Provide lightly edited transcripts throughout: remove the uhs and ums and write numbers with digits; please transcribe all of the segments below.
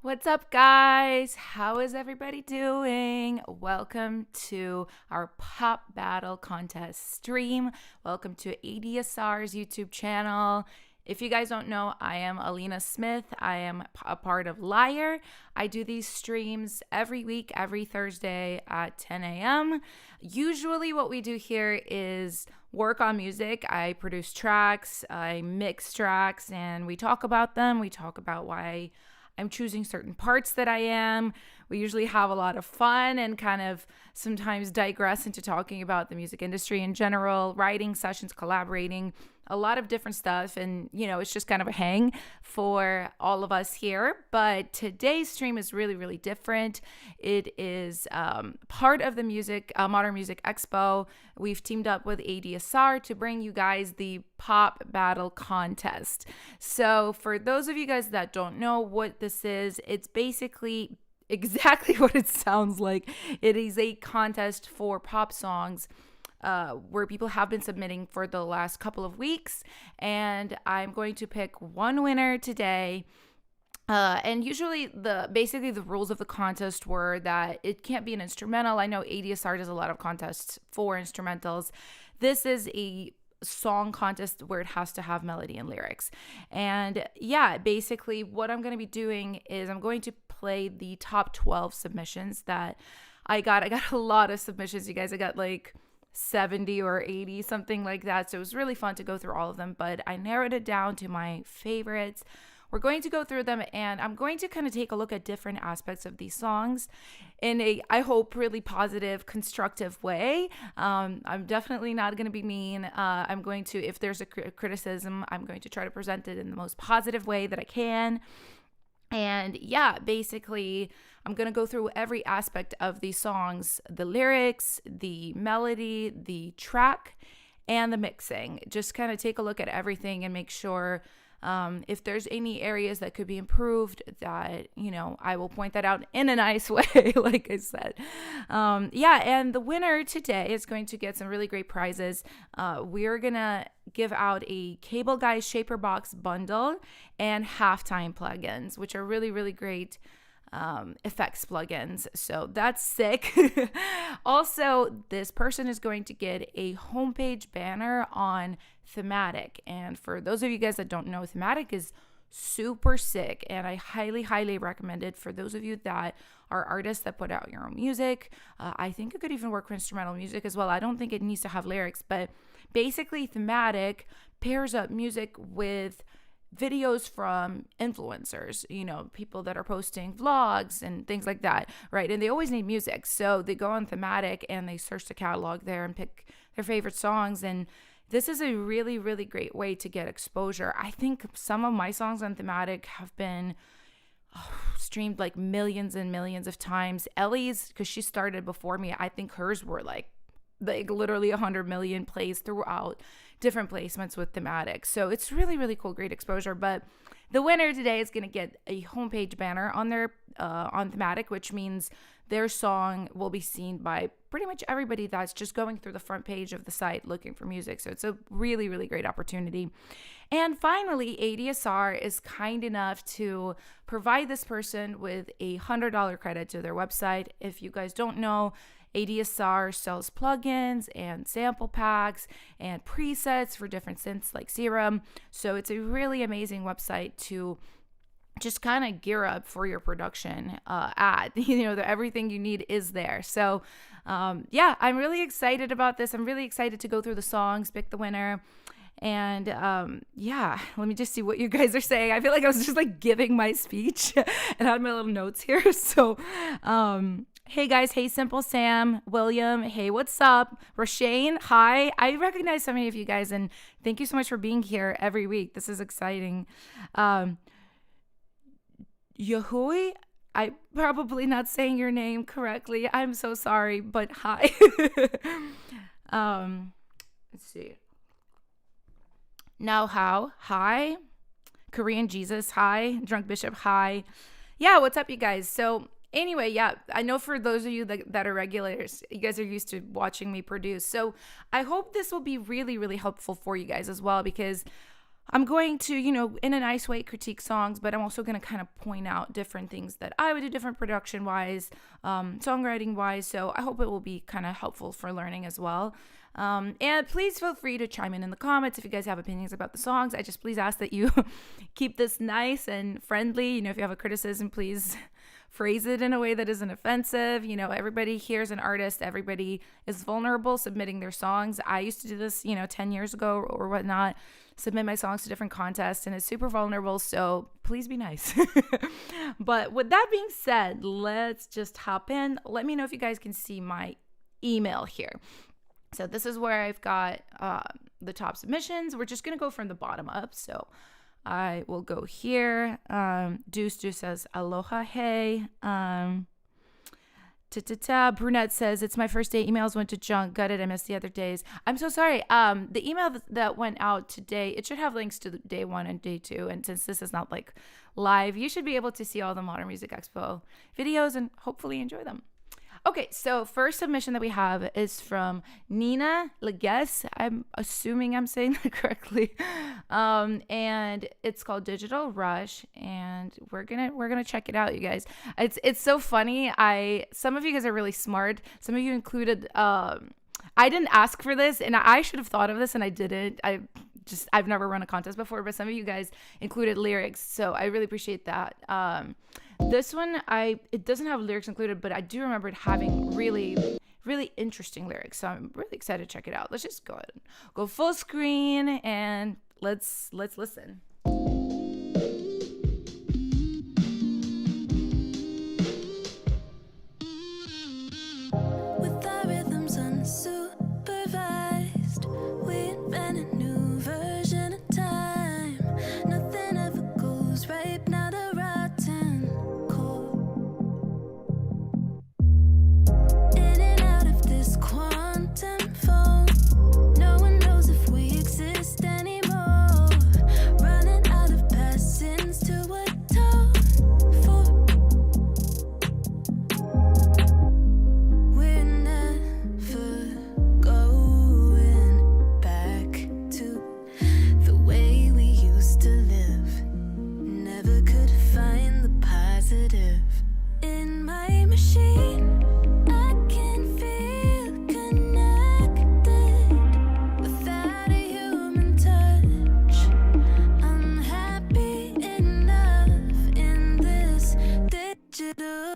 What's up, guys? How is everybody doing? Welcome to our Pop Battle Contest stream. Welcome to ADSR's YouTube channel. If you guys don't know, I am Alina Smith. I am a part of Liar. I do these streams every week, every Thursday at 10 a.m. Usually what we do here is work on music. I produce tracks, I mix tracks, and we talk about them. We talk about why I'm choosing certain parts that I am. We usually have a lot of fun and kind of sometimes digress into talking about the music industry in general, writing sessions, collaborating, a lot of different stuff. And, it's just kind of a hang for all of us here. But today's stream is really, really different. It is part of the Modern Music Expo. We've teamed up with ADSR to bring you guys the Pop Battle Contest. So for those of you guys that don't know what this is, it's basically exactly what it sounds like. It is a contest for pop songs where people have been submitting for the last couple of weeks, and I'm going to pick one winner today. And usually the rules of the contest were that it can't be an instrumental. I know ADSR does a lot of contests for instrumentals. This is a song contest where it has to have melody and lyrics. And yeah, basically what I'm going to be doing is I'm going to play the top 12 submissions that I got. I got a lot of submissions, you guys. I got like 70 or 80, something like that. So it was really fun to go through all of them, but I narrowed it down to my favorites. We're going to go through them, and I'm going to kind of take a look at different aspects of these songs in a, I hope, really positive, constructive way. I'm definitely not going to be mean. I'm going to, if there's a criticism, I'm going to try to present it in the most positive way that I can. And yeah, basically, I'm going to go through every aspect of these songs, the lyrics, the melody, the track, and the mixing. Just kind of take a look at everything and make sure if there's any areas that could be improved, that, I will point that out in a nice way, like I said. And the winner today is going to get some really great prizes. We're going to give out a Cable Guy Shaper Box bundle and halftime plugins, which are really, really great effects plugins. So that's sick. Also, this person is going to get a homepage banner on Thematic. And for those of you guys that don't know, Thematic is super sick, and I highly, highly recommend it for those of you that are artists that put out your own music. I think it could even work for instrumental music as well. I don't think it needs to have lyrics, but basically Thematic pairs up music with videos from influencers, people that are posting vlogs and things like that, right? And they always need music. So they go on Thematic and they search the catalog there and pick their favorite songs. And this is a really, really great way to get exposure. I think some of my songs on Thematic have been streamed like millions and millions of times. Ellie's, because she started before me, I think hers were like literally 100 million plays throughout different placements with Thematic. So it's really, really cool, great exposure. But the winner today is going to get a homepage banner on their on Thematic, which means their song will be seen by pretty much everybody that's just going through the front page of the site looking for music. So it's a really, really great opportunity. And finally, ADSR is kind enough to provide this person with a $100 credit to their website. If you guys don't know, ADSR sells plugins and sample packs and presets for different synths like Serum. So it's a really amazing website to just kind of gear up for your production ad. Everything you need is there. So I'm really excited about this. I'm really excited to go through the songs, pick the winner. And let me just see what you guys are saying. I feel like I was just like giving my speech and had my little notes here. So hey guys, hey Simple Sam, William, hey, what's up? Rashane, hi. I recognize so many of you guys, and thank you so much for being here every week. This is exciting. Yahui, I'm probably not saying your name correctly. I'm so sorry, but hi. Let's see. Now how? Hi. Korean Jesus, hi. Drunk Bishop, hi. Yeah, what's up, you guys? So anyway, yeah, I know for those of you that are regulars, you guys are used to watching me produce. So I hope this will be really, really helpful for you guys as well, because I'm going to, in a nice way critique songs, but I'm also going to kind of point out different things that I would do different production-wise, songwriting-wise. So I hope it will be kind of helpful for learning as well. And please feel free to chime in the comments if you guys have opinions about the songs. I just please ask that you keep this nice and friendly. If you have a criticism, please phrase it in a way that isn't offensive. Everybody here is an artist. Everybody is vulnerable submitting their songs. I used to do this, 10 years ago or whatnot, submit my songs to different contests, and it's super vulnerable. So please be nice. But with that being said, let's just hop in. Let me know if you guys can see my email here. So this is where I've got the top submissions. We're just going to go from the bottom up. So I will go here. Deuce says, aloha, hey. Brunette says, it's my first day. Emails went to junk. Gutted. I missed the other days. I'm so sorry. The email that went out today, it should have links to day 1 and day 2. And since this is not like live, you should be able to see all the Modern Music Expo videos and hopefully enjoy them. Okay, so first submission that we have is from Nina Legues. I'm assuming I'm saying that correctly. And it's called Digital Rush, and we're gonna check it out, you guys. It's so funny. Some of you guys are really smart. Some of you included I didn't ask for this, and I should have thought of this and I didn't. I've never run a contest before, but some of you guys included lyrics, so I really appreciate that. This one, it doesn't have lyrics included, but I do remember it having really, really interesting lyrics. So I'm really excited to check it out. Let's just go ahead and go full screen and let's listen. With our rhythms unsupervised, we invent a new version of time. Nothing ever goes right now. The rotten core. In and out of this quantum foam. No one knows if we exist anymore. Running out of passings to atone for. We're never going back to the way we used to live. Never could find the positive. In my machine, I can feel connected without a human touch. I'm happy enough in this digital.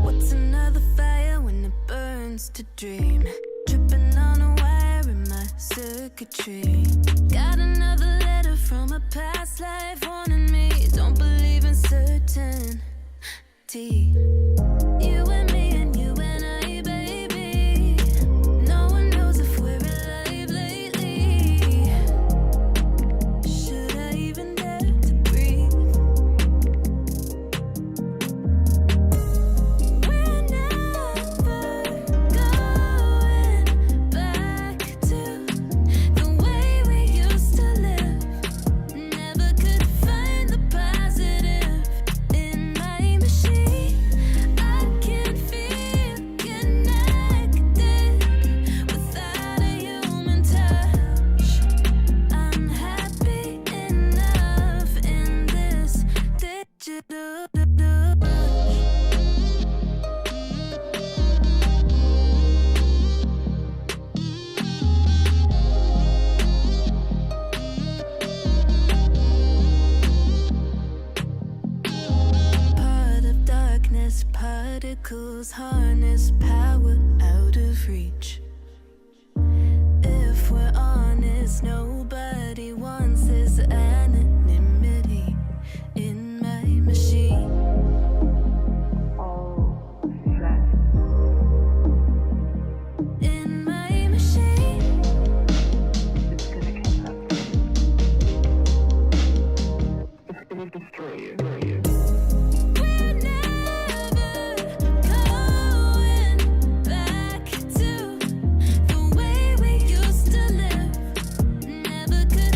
What's another fire when it burns to dream? Tripping on a wire in my circuitry. Got another letter from a past life warning me. Don't believe in certainty. You and me and you and I, baby. No one knows if we're alive lately. Should I even dare to breathe? We're never going back to the way we used to live. Never could find the positive in my machine. I can feel connected without a human touch. I'm happy enough in this digital. Part of darkness, particles harness power out of reach. If we're honest, nobody wants this anonymity in my machine. In my machine. We're never going back to the way we used to live. Never could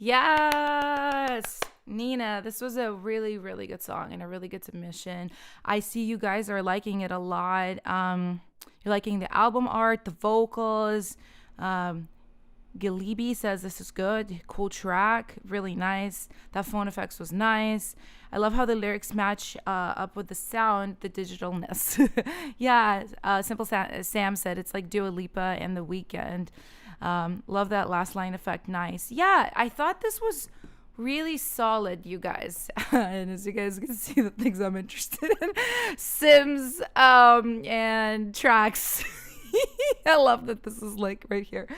Yes, Nina, this was a really, really good song and a really good submission. I see you guys are liking it a lot. You're liking the album art, the vocals. Galibi says this is good, cool track, really nice. That phone effects was nice. I love how the lyrics match up with the sound, the digitalness. Yeah, Simple Sam said it's like Dua Lipa and The Weeknd. Love that last line effect, nice. Yeah, I thought this was really solid, you guys. And as you guys can see, the things I'm interested in, Sims and tracks. I love that this is like right here.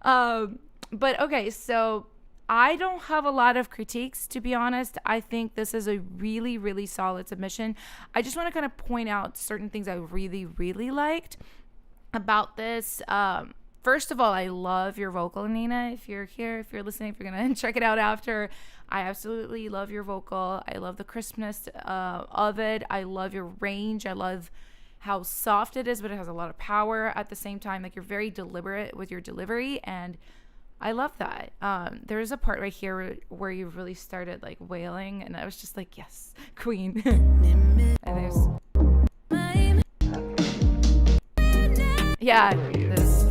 But okay, so I don't have a lot of critiques, to be honest. I think this is a really, really solid submission. I just want to kind of point out certain things I really, really liked about this. First of all, I love your vocal, Nina. If you're here, if you're listening, if you're going to check it out after, I absolutely love your vocal. I love the crispness of it. I love your range. I love how soft it is, but it has a lot of power at the same time. Like, you're very deliberate with your delivery, and I love that. There's a part right here where you really started like wailing, and I was just like, yes, queen. And there's, yeah, this.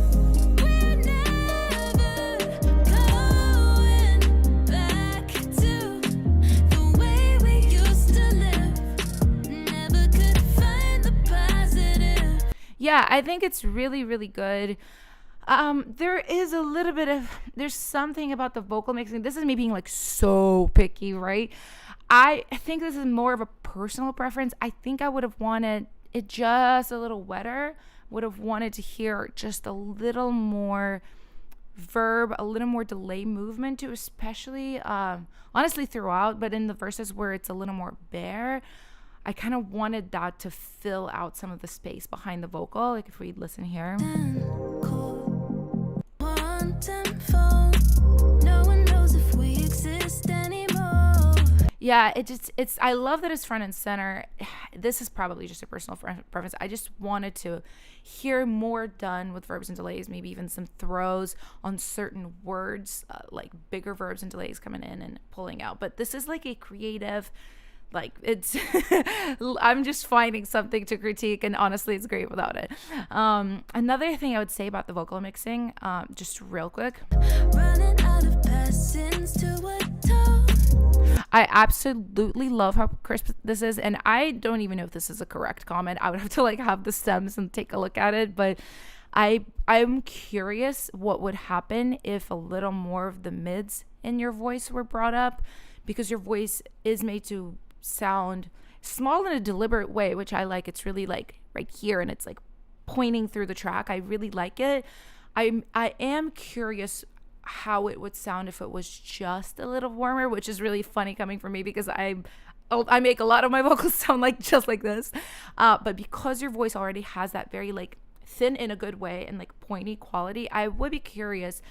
Yeah, I think it's really, really good. There is a little bit of, there's something about the vocal mixing. This is me being like so picky, right? I think this is more of a personal preference. I think I would have wanted it just a little wetter, would have wanted to hear just a little more verb, a little more delay movement too, especially honestly throughout, but in the verses where it's a little more bare, I kind of wanted that to fill out some of the space behind the vocal. Like if we listen here. Yeah, it's I love that it's front and center. This is probably just a personal preference. I just wanted to hear more done with verbs and delays, maybe even some throws on certain words, like bigger verbs and delays coming in and pulling out. But this is like a creative, like it's I'm just finding something to critique, and honestly it's great without it. Another thing I would say about the vocal mixing, just real quick, running out of passions to a toe. I absolutely love how crisp this is, and I don't even know if this is a correct comment. I would have to like have the stems and take a look at it, but I'm curious what would happen if a little more of the mids in your voice were brought up, because your voice is made to sound small in a deliberate way, which I like. It's really like right here, and it's like pointing through the track. I really like it. I am curious how it would sound if it was just a little warmer, which is really funny coming from me because I make a lot of my vocals sound like just like this, but because your voice already has that very like thin in a good way and like pointy quality, I would be curious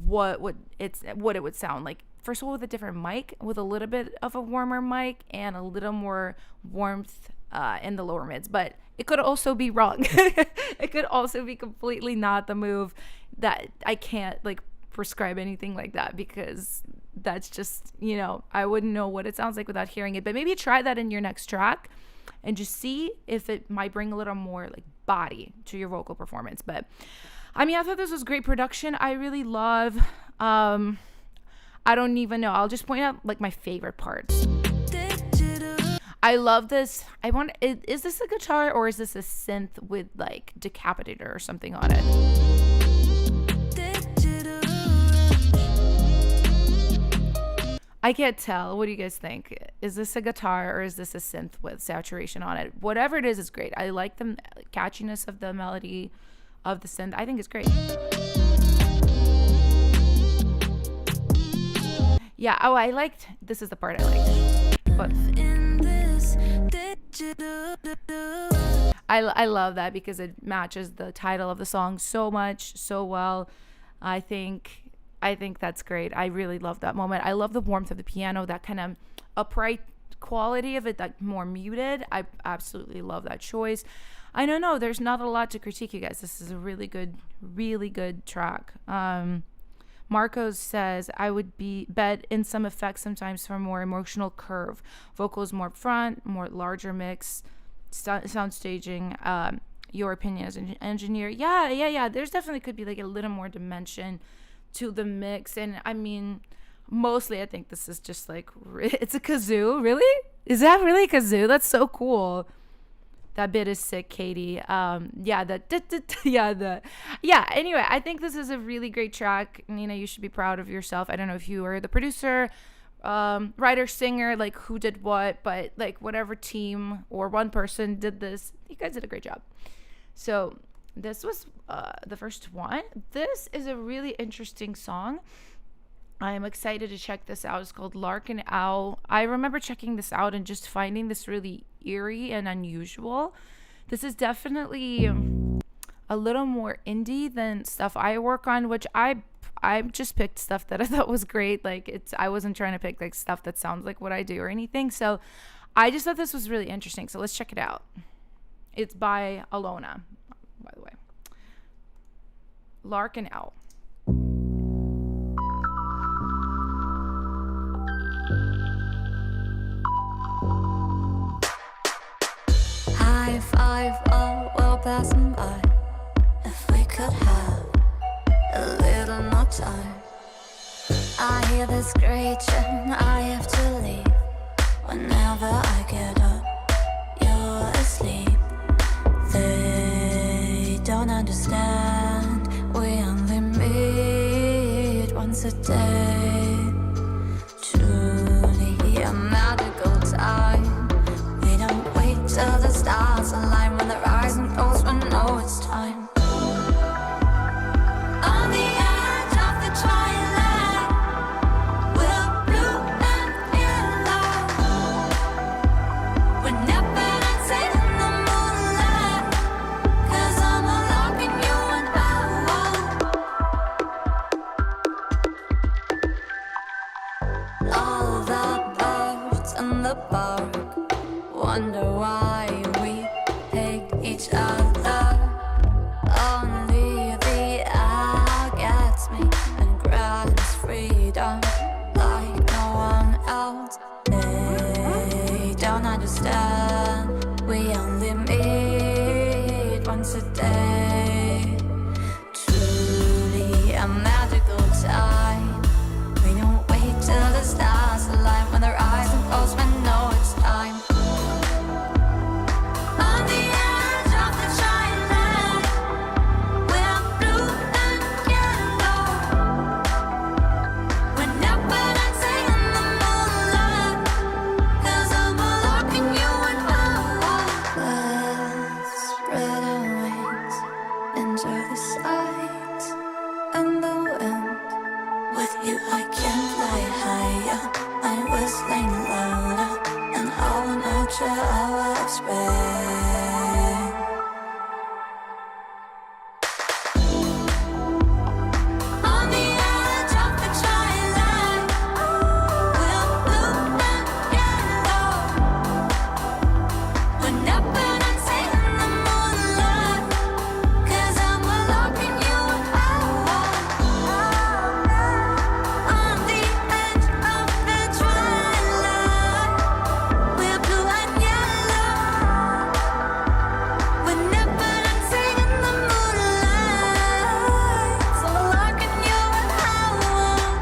what it would sound like. First of all, with a different mic, with a little bit of a warmer mic and a little more warmth in the lower mids, but it could also be wrong. It could also be completely not the move. That I can't like prescribe anything like that, because that's just, you know, I wouldn't know what it sounds like without hearing it. But maybe try that in your next track and just see if it might bring a little more like body to your vocal performance. But I mean, I thought this was great production. I really love I don't even know, I'll just point out like my favorite parts. I love this. Is this a guitar or is this a synth with like decapitator or something on it? I can't tell. What do you guys think? Is this a guitar or is this a synth with saturation on it? Whatever it is great. I like the catchiness of the melody of the synth. I think it's great. Yeah, oh, this is the part I liked. But I love that because it matches the title of the song so much, so well. I think that's great. I really love that moment. I love the warmth of the piano, that kind of upright quality of it, that more muted. I absolutely love that choice. I don't know, there's not a lot to critique, you guys. This is a really good track. Marcos says, I would be bet in some effects sometimes for more emotional curve. Vocals more front, more larger mix, sound staging. Your opinion as an engineer. Yeah. There's definitely could be like a little more dimension to the mix. And I mean, mostly I think this is just like, it's a kazoo. Really? Is that really a kazoo? That's so cool. That bit is sick, Katie. Anyway, I think this is a really great track. Nina, you should be proud of yourself. I don't know if you were the producer, writer, singer, like who did what, but like whatever team or one person did this, you guys did a great job. So this was the first one. This is a really interesting song. I am excited to check this out. It's called Larkin Owl. I remember checking this out and just finding this really eerie and unusual. This is definitely a little more indie than stuff I work on, which I just picked stuff that I thought was great. Like I wasn't trying to pick like stuff that sounds like what I do or anything. So I just thought this was really interesting. So let's check it out. It's by Alina, by the way. Larkin Owl. High five, all while passing by. If we could have a little more time. I hear this screeching, I have to leave. Whenever I get up, you're asleep. They don't understand. We only meet once a day. Truly a magical time. We don't wait till the stars align. When the horizon goes, we know it's time. On the edge of the twilight, we're blue and yellow. We're never dancing in the moonlight, 'cause I'm unlocking you and I won't. All the birds in the park wonder why we hate each other. Only the eye gets me and grants freedom like no one else. They don't understand. We only meet once a day. Truly a magical time. We don't wait till the stars align. When the horizon goes, we know it's time. On the edge of the twilight, we're blue and yellow. We're never dancing in the moonlight, 'cause I'm unlocking you and I won't. Let's spread our wings, enjoy the sights and the wind. With you I can fly higher, I'm whistling louder, and all nature I'll explain. On the edge of the twilight, we're blue and yellow. We're never dancing in the moonlight, 'cause I'm unlocking you and I won't. On the edge of the twilight, we're blue and yellow. We're never dancing in the moonlight, so unlocking you and I won't.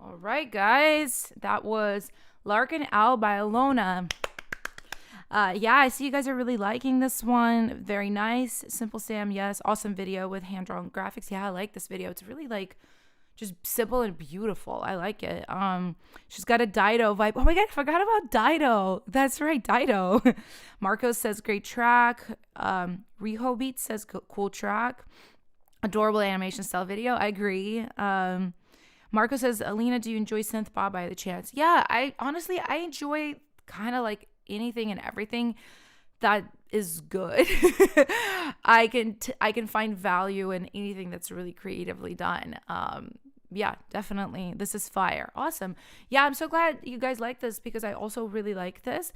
All right, guys. That was Larkin Owl by Alina. I see you guys are really liking this one. Very nice. Simple Sam, yes. Awesome video with hand-drawn graphics. Yeah, I like this video. It's really like just simple and beautiful. I like it. She's got a Dido vibe. Oh my god, I forgot about Dido. That's right, Dido. Marcos says great track. Riho Beats says cool track. Adorable animation style video. I agree. Marco says, Alina, do you enjoy synth pop by the chance? Yeah, I enjoy kind of like anything and everything that is good. I can find value in anything that's really creatively done. Yeah, definitely. This is fire. Awesome. Yeah, I'm so glad you guys like this because I also really like this.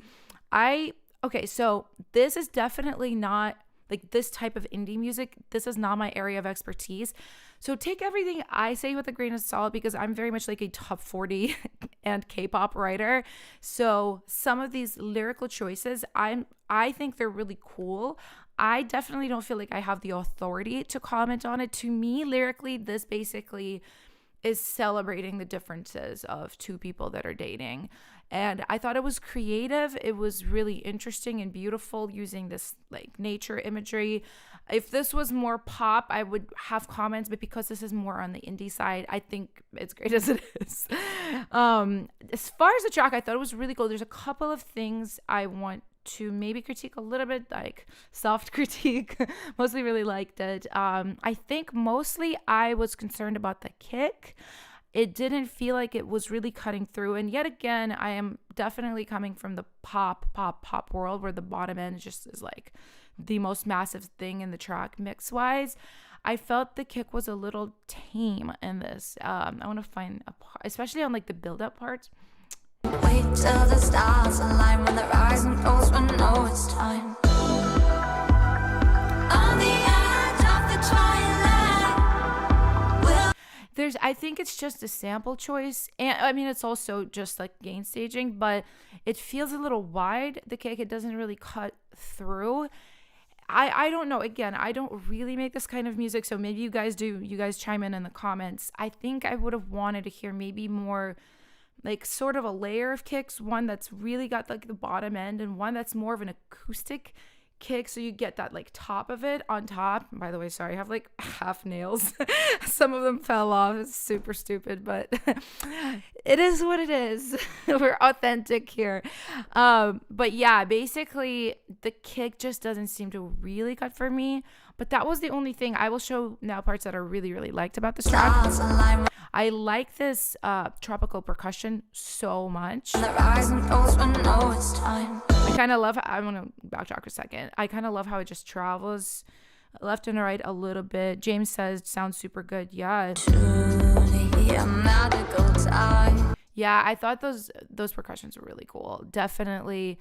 I Okay, so this is definitely not like this type of indie music. This is not my area of expertise. So take everything I say with a grain of salt, because I'm very much like a top 40 and K-pop writer. So some of these lyrical choices, I think they're really cool. I definitely don't feel like I have the authority to comment on it. To me, lyrically, this basically is celebrating the differences of two people that are dating. And I thought it was creative. It was really interesting and beautiful, using this like nature imagery. If this was more pop, I would have comments, but because this is more on the indie side, I think it's great as it is. As far as the track, I thought it was really cool. There's a couple of things I want to maybe critique a little bit, like soft critique. Mostly really liked it. I think mostly I was concerned about the kick. It didn't feel like it was really cutting through. And yet again, I am definitely coming from the pop world, where the bottom end just is like the most massive thing in the track mix wise. I felt the kick was a little tame in this. I want to find a part, especially on like the build up parts. Wait till the stars align, when the horizon goes, when know it's time. On the edge of the twilight. I think it's just a sample choice, and I mean it's also just like gain staging, but it feels a little wide, the kick. It doesn't really cut through. I don't know. Again, I don't really make this kind of music, so maybe you guys do. You guys chime in the comments. I think I would have wanted to hear maybe more like sort of a layer of kicks, one that's really got like the bottom end, and one that's more of an acoustic kick, so you get that like top of it on top. By the way, sorry, I have like half nails. Some of them fell off. It's super stupid, but it is what it is. We're authentic here. But yeah, basically the kick just doesn't seem to really cut for me, but that was the only thing. I will show now parts that I really liked about this track. I like this tropical percussion so much. I kind of love how, I want to backtrack for a second. I kind of love how it just travels left and right a little bit. James says sounds super good. Yeah. Yeah, I thought those percussions were really cool. Definitely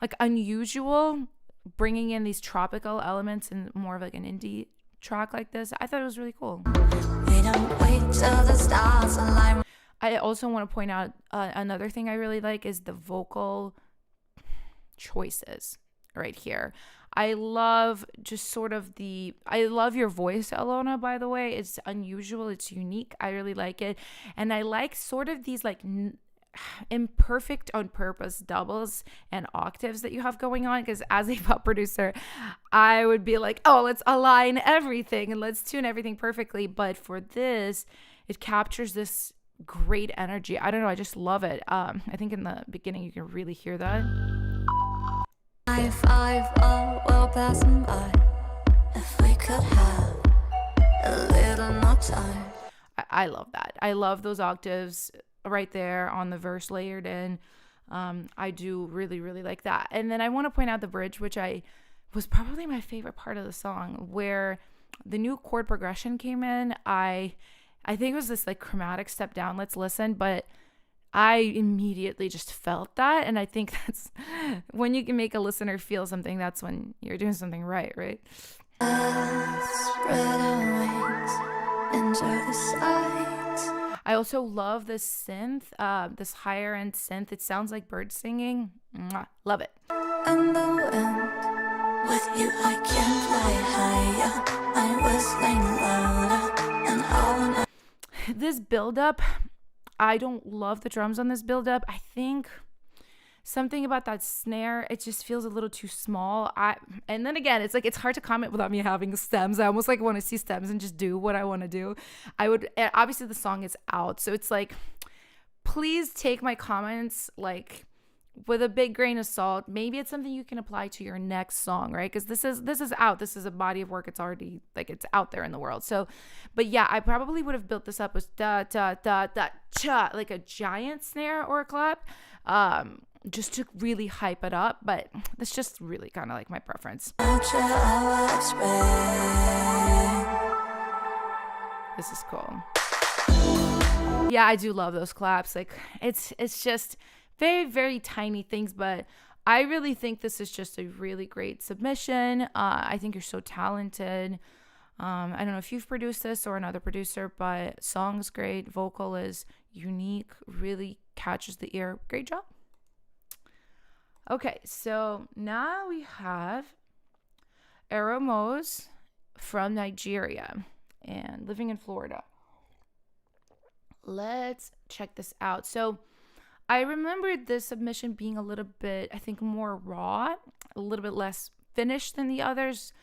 like unusual, bringing in these tropical elements in more of like an indie track like this. I thought it was really cool. We don't wait till the stars align. I also want to point out another thing I really like is the vocal choices right here. I love just sort of I love your voice, Alona, by the way. It's unusual, it's unique. I really like it. And I like sort of these like imperfect on purpose doubles and octaves that you have going on, because as a pop producer, I would be like, oh, let's align everything and let's tune everything perfectly. But for this, it captures this great energy. I don't know, I just love it. I think in the beginning you can really hear that. 5 all well passing by. If we could have a little more time. I love that. I love those octaves right there on the verse layered in. I do really like that. And then I want to point out the bridge, which was probably my favorite part of the song, where the new chord progression came in. I think it was this like chromatic step down. Let's listen. But I immediately just felt that. And I think that's when you can make a listener feel something, that's when you're doing something right? Spread our wings, enjoy the sights. I also love this synth, this higher end synth. It sounds like birds singing. Mwah, love it. And the wind, with you I can fly higher. I'm whistling louder, and all this build up, I don't love the drums on this build up. I think something about that snare, it just feels a little too small. And then again, it's like it's hard to comment without me having stems. I almost like want to see stems and just do what I want to do. Obviously the song is out, so it's like, please take my comments like with a big grain of salt. Maybe it's something you can apply to your next song, right? Because this is out. This is a body of work. It's already like it's out there in the world. So, but yeah, I probably would have built this up with da da da da cha, like a giant snare or a clap, just to really hype it up. But that's just really kind of like my preference. This is cool. Yeah, I do love those claps. Like it's just very tiny things, but I really think this is just a really great submission. I think you're so talented. I don't know if you've produced this or another producer, but song's great. Vocal is unique, really catches the ear. Great job. Okay, so now we have Eromos from Nigeria and living in Florida. Let's check this out. So I remembered this submission being a little bit, I think, more raw, a little bit less finished than the others,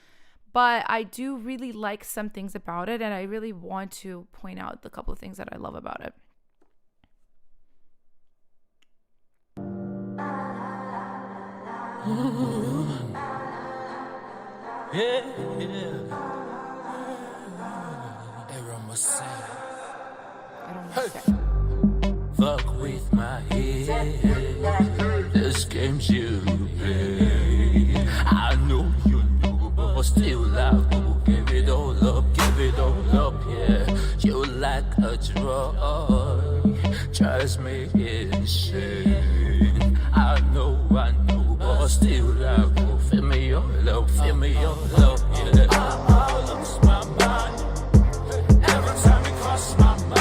but I do really like some things about it, and I really want to point out the couple of things that I love about it. Fuck with my head. This game's you play. I know you know, but still I will give it all up, yeah. You like a drug, drives me insane. I know, but still I will feel me your love, yeah. I lose my mind every time it crosses my mind.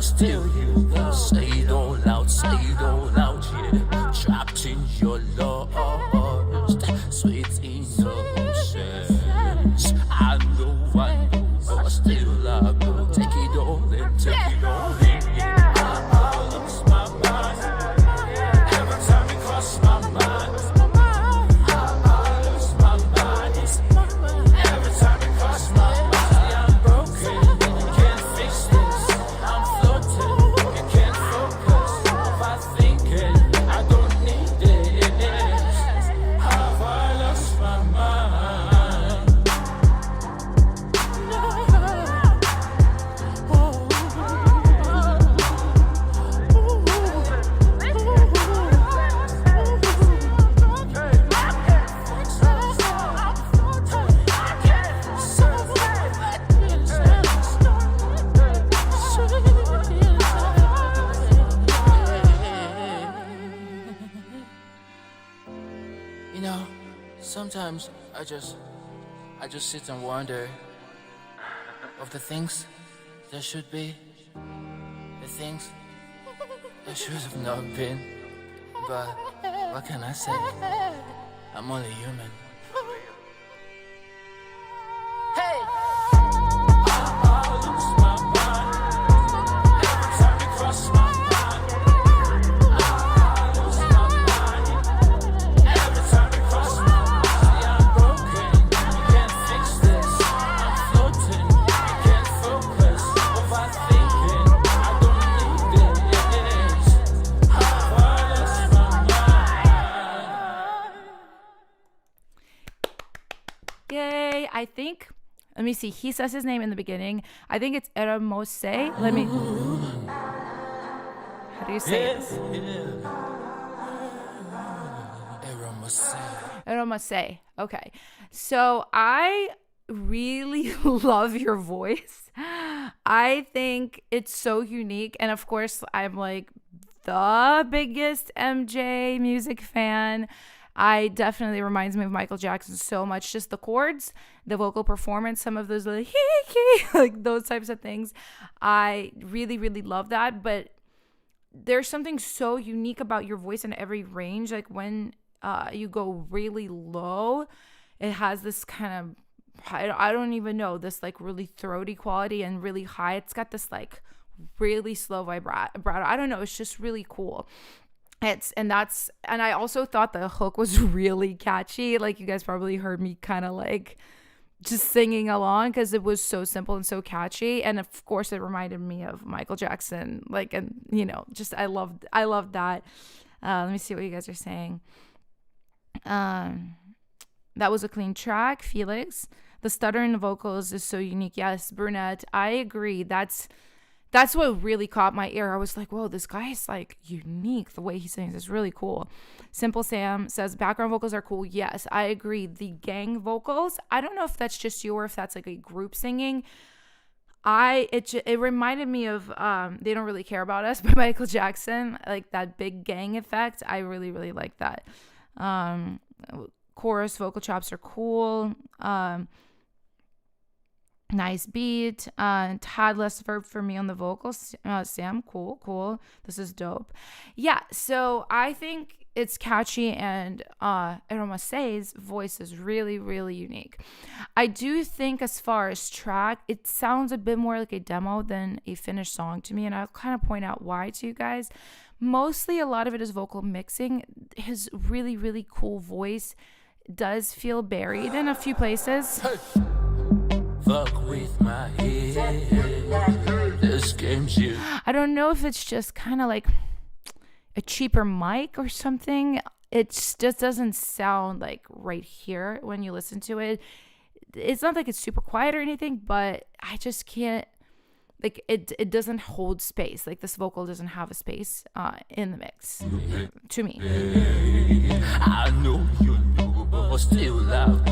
Still you say it all out, yeah. Trapped in your lost, sweet innocence. I know, but still I will take it all in, yeah. I lose my mind every time it crosses my mind. I lose my mind every time it crosses my mind. I'm broken, can't fix this. I'm floating, you can't focus. Overthinking, I don't need this. Have I lost my mind? You know, sometimes I just sit and wonder of the things there should be, the things there should have not been. But what can I say? I'm only human. Hey! I lose my mind every time it crosses my mind. I lose my mind every time it crosses my mind. I'm broken, you can't fix this. I'm floating, you can't focus. Overthinking, I don't need this. Have I lost my mind? Yay. I think, let me see. He says his name in the beginning. I think it's Eromose. Let me, how do you say this? Eromose. Okay. So I really love your voice. I think it's so unique. And of course, I'm like the biggest MJ music fan. I definitely reminds me of Michael Jackson so much. Just the chords, the vocal performance, some of those like, like those types of things. I really, really love that. But there's something so unique about your voice in every range. Like when you go really low, it has this kind of, I don't even know, this like really throaty quality, and really high, it's got this like really slow vibrato. I don't know. It's just really cool. And I also thought the hook was really catchy. Like, you guys probably heard me kind of like just singing along because it was so simple and so catchy. And of course it reminded me of Michael Jackson. Like, and you know, just I loved that. Let me see what you guys are saying. That was a clean track, Felix. The stutter in the vocals is so unique. Yes, Brunette, I agree. That's what really caught my ear. I was like, whoa, this guy is like unique. The way he sings is really cool. Simple Sam says background vocals are cool. Yes, I agree. The gang vocals, I don't know if that's just you or if that's like a group singing. It reminded me of They Don't Really Care About Us by Michael Jackson, like that big gang effect. I really, really like that. Chorus vocal chops are cool. Nice beat. Tad less verb for me on the vocals. Sam, cool. This is dope. Yeah, so I think it's catchy, and Eromase's voice is really, really unique. I do think as far as track, it sounds a bit more like a demo than a finished song to me, and I'll kind of point out why to you guys. Mostly a lot of it is vocal mixing. His really, really cool voice does feel buried in a few places. Fuck with my head. This game's you. I don't know if it's just kind of like a cheaper mic or something. It just doesn't sound like right here when you listen to it. It's not like it's super quiet or anything, but I just can't, like, it doesn't hold space. Like, this vocal doesn't have a space in the mix to me. I know you know, but still loud.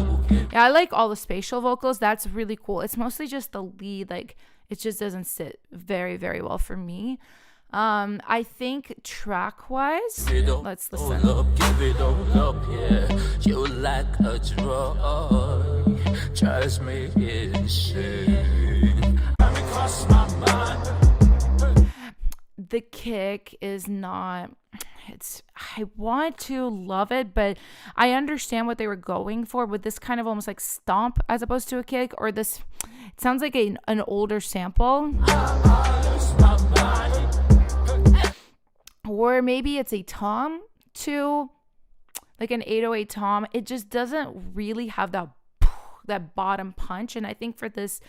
Yeah, I like all the spatial vocals. That's really cool. It's mostly just the lead. Like, it just doesn't sit very, very well for me. I think track-wise, let's listen. Give it all up, yeah. You like a drug, drives me insane. The kick is not, I want to love it, but I understand what they were going for with this kind of almost like stomp as opposed to a kick, or this, it sounds like an older sample. Or maybe it's a tom too, like an 808 tom. It just doesn't really have that bottom punch. And I think for this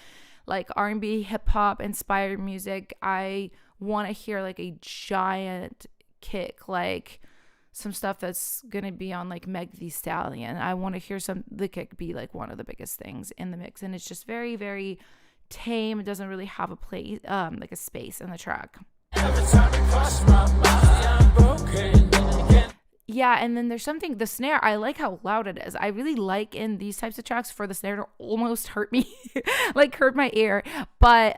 like R&B hip hop inspired music, I want to hear like a giant kick, like some stuff that's gonna be on like Meg Thee Stallion. I want to hear the kick be like one of the biggest things in the mix, and it's just very, very tame. It doesn't really have a place, like a space in the track. Every time it crosses my mind, I'm broken. Yeah, and then there's something, the snare, I like how loud it is. I really like in these types of tracks for the snare to almost hurt me, like hurt my ear. But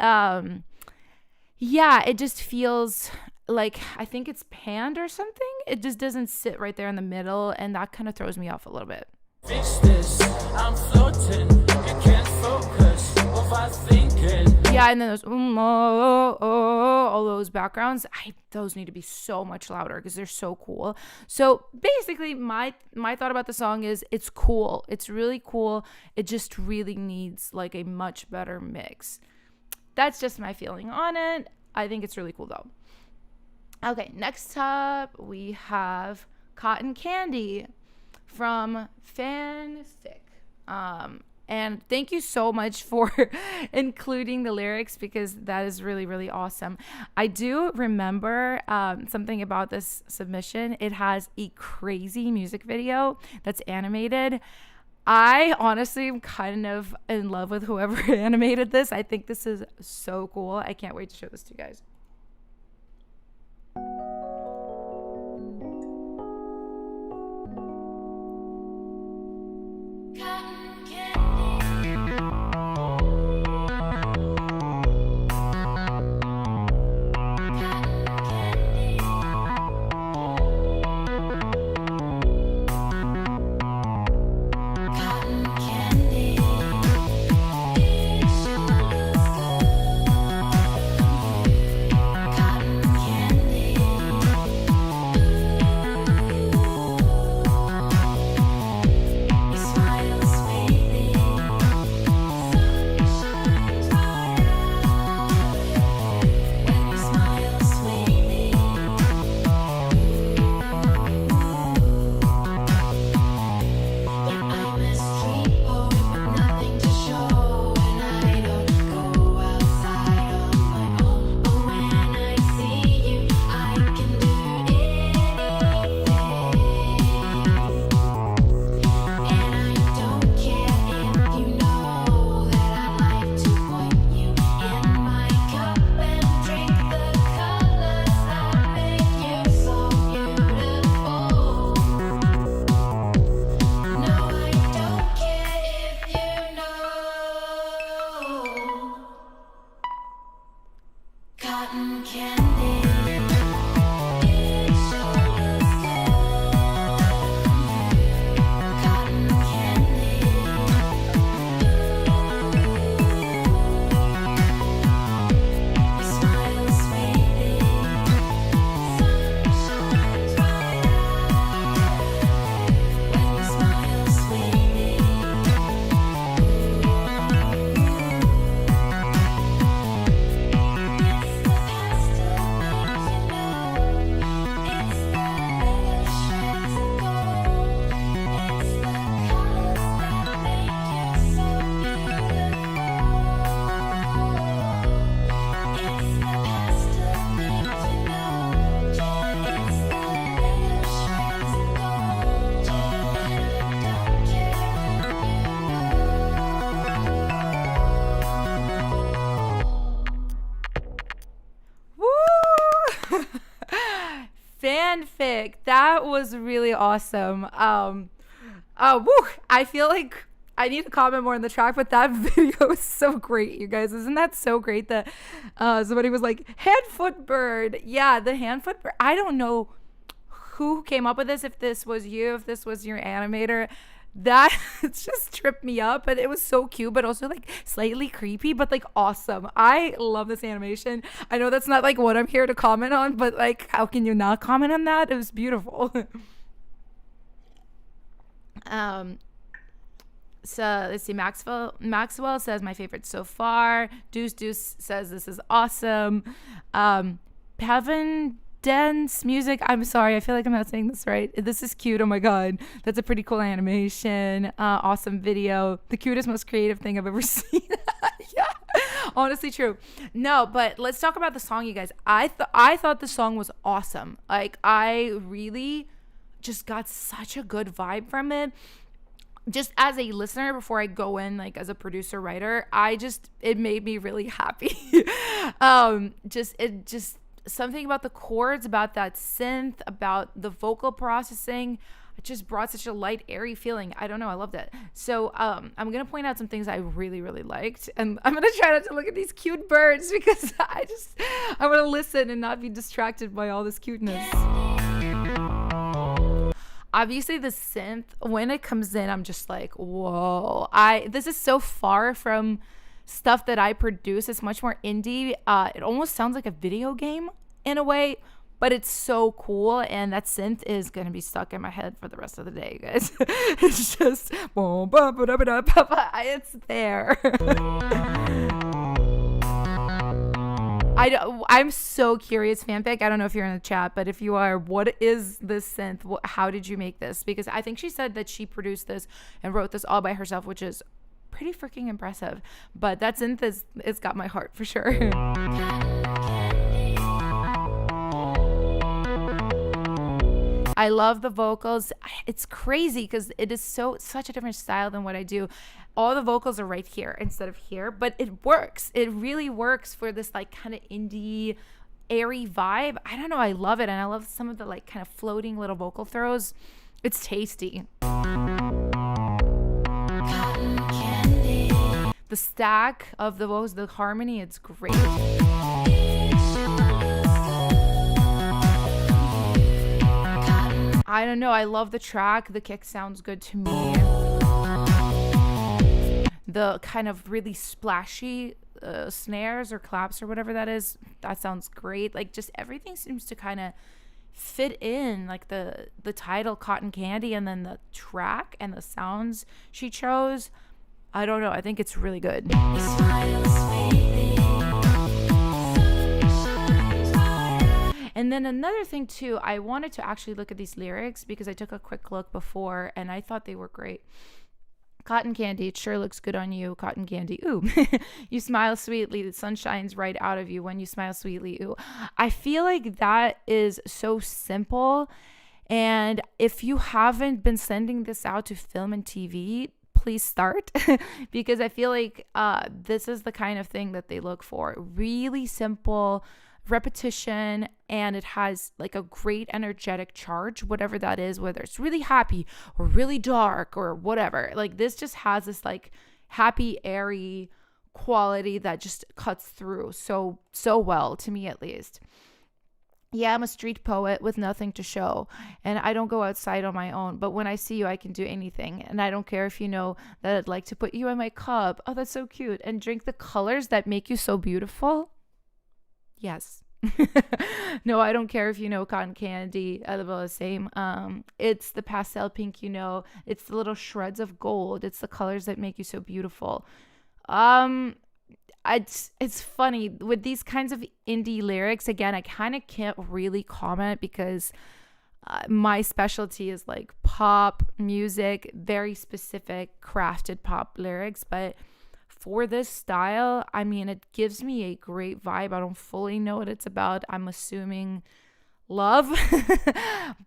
yeah, it just feels like, I think it's panned or something. It just doesn't sit right there in the middle, and that kind of throws me off a little bit. Fix this, I'm floating, you can't focus, overthinking. Yeah, and then those all those backgrounds, those need to be so much louder because they're so cool. So basically, my thought about the song is it's cool. It's really cool. It just really needs like a much better mix. That's just my feeling on it. I think it's really cool though. Okay, next up we have Cotton Candy from Fanfic. And thank you so much for including the lyrics, because that is really, really awesome. I do remember something about this submission. It has a crazy music video that's animated. I honestly am kind of in love with whoever animated this. I think this is so cool. I can't wait to show this to you guys. Fanfic. That was really awesome. Woo, I feel like I need to comment more on the track, but that video is so great, you guys. Isn't that so great that somebody was like, hand foot bird. Yeah, the hand foot bird. I don't know who came up with this, if this was you, if this was your animator. That it's just tripped me up, but it was so cute, but also like slightly creepy, but like awesome. I love this animation. I know that's not like what I'm here to comment on, but like, how can you not comment on that? It was beautiful. So let's see. Maxwell says my favorite so far. Deuce says this is awesome. Pavin Dance music. I'm sorry, I feel like I'm not saying this right. This is cute. Oh my god, that's a pretty cool animation. Awesome video. The cutest, most creative thing I've ever seen. Yeah, honestly true. No, but let's talk about the song, you guys. I thought the song was awesome. Like, I really just got such a good vibe from it. Just as a listener, before I go in like as a producer writer, it made me really happy. Just something about the chords, about that synth, about the vocal processing, it just brought such a light, airy feeling. I don't know, I loved it. So I'm gonna point out some things I really, really liked, and I'm gonna try not to look at these cute birds because I want to listen and not be distracted by all this cuteness. Obviously the synth, when it comes in, I'm just like, whoa. This is so far from stuff that I produce. It's much more indie. It almost sounds like a video game in a way, but it's so cool, and that synth is gonna be stuck in my head for the rest of the day, you guys. It's just it's there. I'm so curious, fanfic. I don't know if you're in the chat, but if you are, what is this synth? How did you make this? Because I think she said that she produced this and wrote this all by herself, which is pretty freaking impressive. But that synth it's got my heart for sure. I love the vocals. It's crazy because it is such a different style than what I do. All the vocals are right here instead of here, but it works. It really works for this like kind of indie, airy vibe. I don't know. I love it. And I love some of the like kind of floating little vocal throws. It's tasty. The stack of the vocals, the harmony, it's great. I don't know. I love the track. The kick sounds good to me. The kind of really splashy snares or claps or whatever that is, that sounds great. Like, just everything seems to kind of fit in, like the title Cotton Candy and then the track and the sounds she chose. I don't know. I think it's really good. And then another thing too, I wanted to actually look at these lyrics because I took a quick look before and I thought they were great. Cotton candy, it sure looks good on you. Cotton candy, ooh. You smile sweetly, the sun shines right out of you when you smile sweetly, ooh. I feel like that is so simple. And if you haven't been sending this out to film and TV, please start. Because I feel like this is the kind of thing that they look for. Really simple repetition, and it has like a great energetic charge, whatever that is, whether it's really happy or really dark or whatever. Like, this just has this like happy, airy quality that just cuts through so well, to me at least. Yeah, I'm a street poet with nothing to show, and I don't go outside on my own, but when I see you, I can do anything, and I don't care if you know that I'd like to put you in my cup. Oh, that's so cute. And drink the colors that make you so beautiful. Yes. No, I don't care if you know cotton candy. I love all the same. It's the pastel pink, you know. It's the little shreds of gold. It's the colors that make you so beautiful. It's funny with these kinds of indie lyrics. Again, I kind of can't really comment because my specialty is like pop music, very specific crafted pop lyrics, but for this style, I mean, it gives me a great vibe. I don't fully know what it's about. I'm assuming love,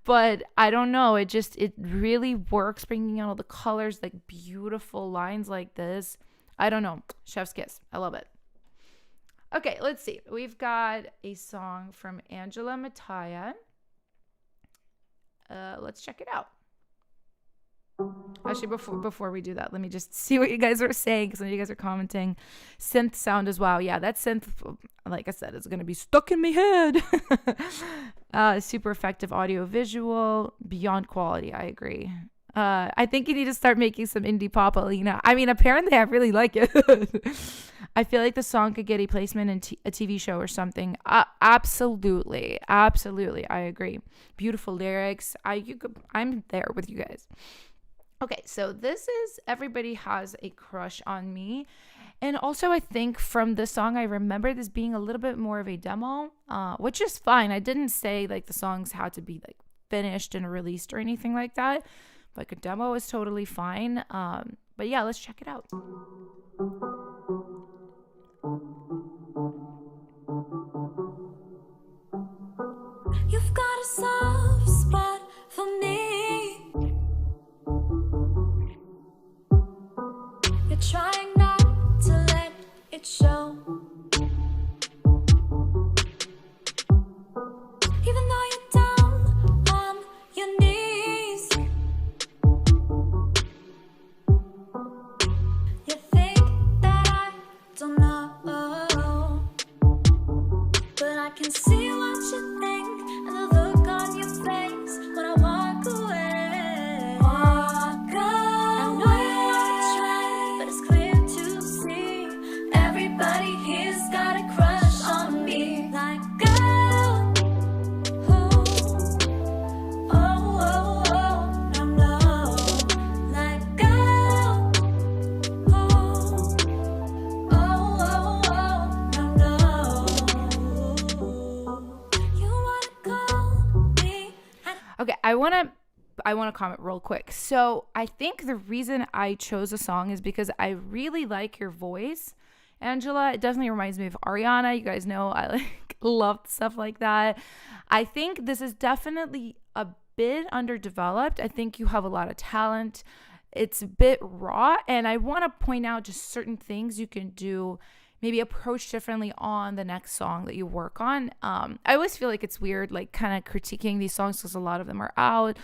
but I don't know. It really works, bringing out all the colors, like beautiful lines like this. I don't know. Chef's kiss. I love it. Okay, let's see. We've got a song from Angela Mattia. let's check it out. Actually, before we do that, let me just see what you guys are saying, because some of you guys are commenting. Synth sound as well. Yeah, that synth, like I said, is going to be stuck in my head. Super effective audio visual, beyond quality. I agree. I think you need to start making some indie pop, Alina. I mean, apparently I really like it. I feel like the song could get a placement in a TV show or something. Absolutely. Absolutely. I agree. Beautiful lyrics. I'm there with you guys. Okay, so this is Everybody Has a Crush on Me. And also, I think from this song, I remember this being a little bit more of a demo, which is fine. I didn't say like the songs had to be like finished and released or anything like that. Like a demo is totally fine. But yeah, let's check it out. You've got a soft spot for me. You're trying not to let it show. Even though you're down on your knees, you think that I don't know, but I can see what you think and the look on your face when I walk away. Walk away. I know you wanna try, but it's clear to see everybody here's got a crush on me. Like, girl, oh, oh, oh, no, no. Like, girl, oh, oh, oh, no, no. You wanna call me and Okay, I want to comment real quick. So I think the reason I chose a song is because I really like your voice, Angela. It definitely reminds me of Ariana. You guys know I like love stuff like that. I think this is definitely a bit underdeveloped. I think you have a lot of talent. It's a bit raw, and I want to point out just certain things you can do, maybe approach differently on the next song that you work on. I always feel like it's weird, like kind of critiquing these songs because a lot of them are out.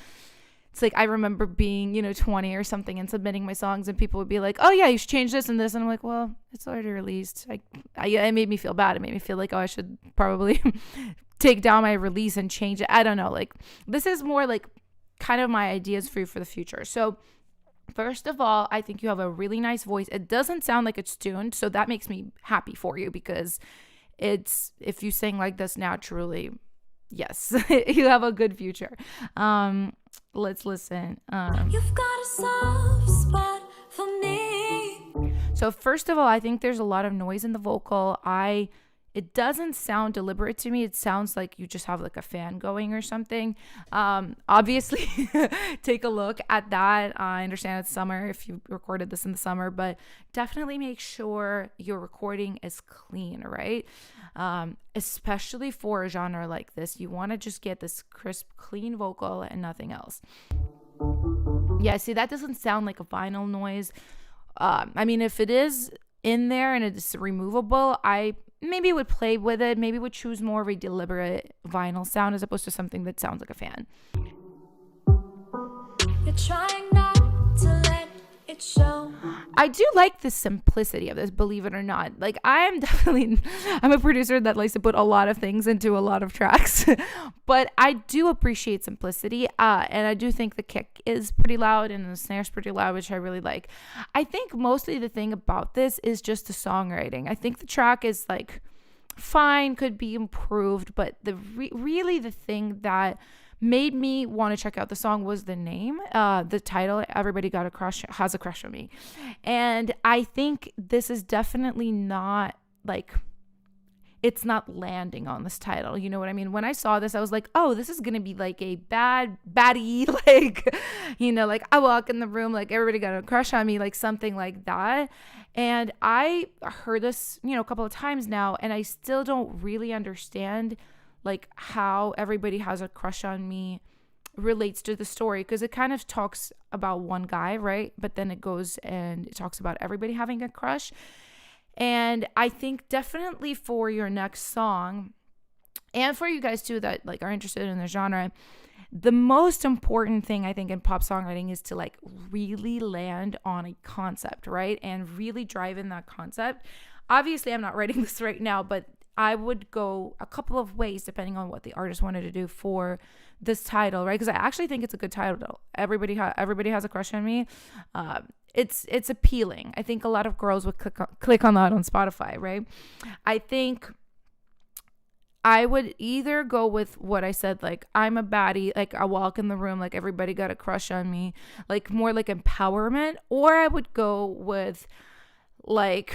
It's like I remember being, 20 or something and submitting my songs, and people would be like, "Oh yeah, you should change this and this," and I'm like, "Well, it's already released." It made me feel bad. It made me feel like, oh, I should probably take down my release and change it. I don't know. Like, this is more like kind of my ideas for you for the future. So first of all, I think you have a really nice voice. It doesn't sound like it's tuned, so that makes me happy for you, because if you sing like this naturally, yes, you have a good future. Let's listen. you've got a soft spot for me. So first of all, I think there's a lot of noise in the vocal. It doesn't sound deliberate to me. It sounds like you just have like a fan going or something. Obviously, take a look at that. I understand it's summer if you recorded this in the summer, but definitely make sure your recording is clean, right? Especially for a genre like this. You want to just get this crisp, clean vocal and nothing else. Yeah, see, that doesn't sound like a vinyl noise. I mean, if it is in there and it's removable, I maybe would play with it, maybe would choose more of a deliberate vinyl sound as opposed to something that sounds like a fan. You're trying not to let it show. I do like the simplicity of this, believe it or not. Like, I'm a producer that likes to put a lot of things into a lot of tracks, but I do appreciate simplicity. And I do think the kick is pretty loud and the snare's pretty loud, which I really like. I think mostly the thing about this is just the songwriting. I think the track is like fine, could be improved, but really the thing that made me want to check out the song was the name, the title, Everybody Has a Crush on Me. And I think this is definitely not like, it's not landing on this title. You know what I mean? When I saw this, I was like, oh, this is going to be like a baddie, like, like I walk in the room, like everybody got a crush on me, like something like that. And I heard this, a couple of times now, and I still don't really understand like how Everybody Has a Crush on Me relates to the story, because it kind of talks about one guy, right? But then it goes and it talks about everybody having a crush. And I think definitely for your next song, and for you guys too that like are interested in the genre, the most important thing I think in pop songwriting is to like really land on a concept, right? And really drive in that concept. Obviously, I'm not writing this right now, but I would go a couple of ways depending on what the artist wanted to do for this title, right? Because I actually think it's a good title. Everybody has a crush on me. It's appealing. I think a lot of girls would click on that on Spotify, right? I think I would either go with what I said, like, I'm a baddie, like, I walk in the room, like, everybody got a crush on me, like, more like empowerment, or I would go with, like,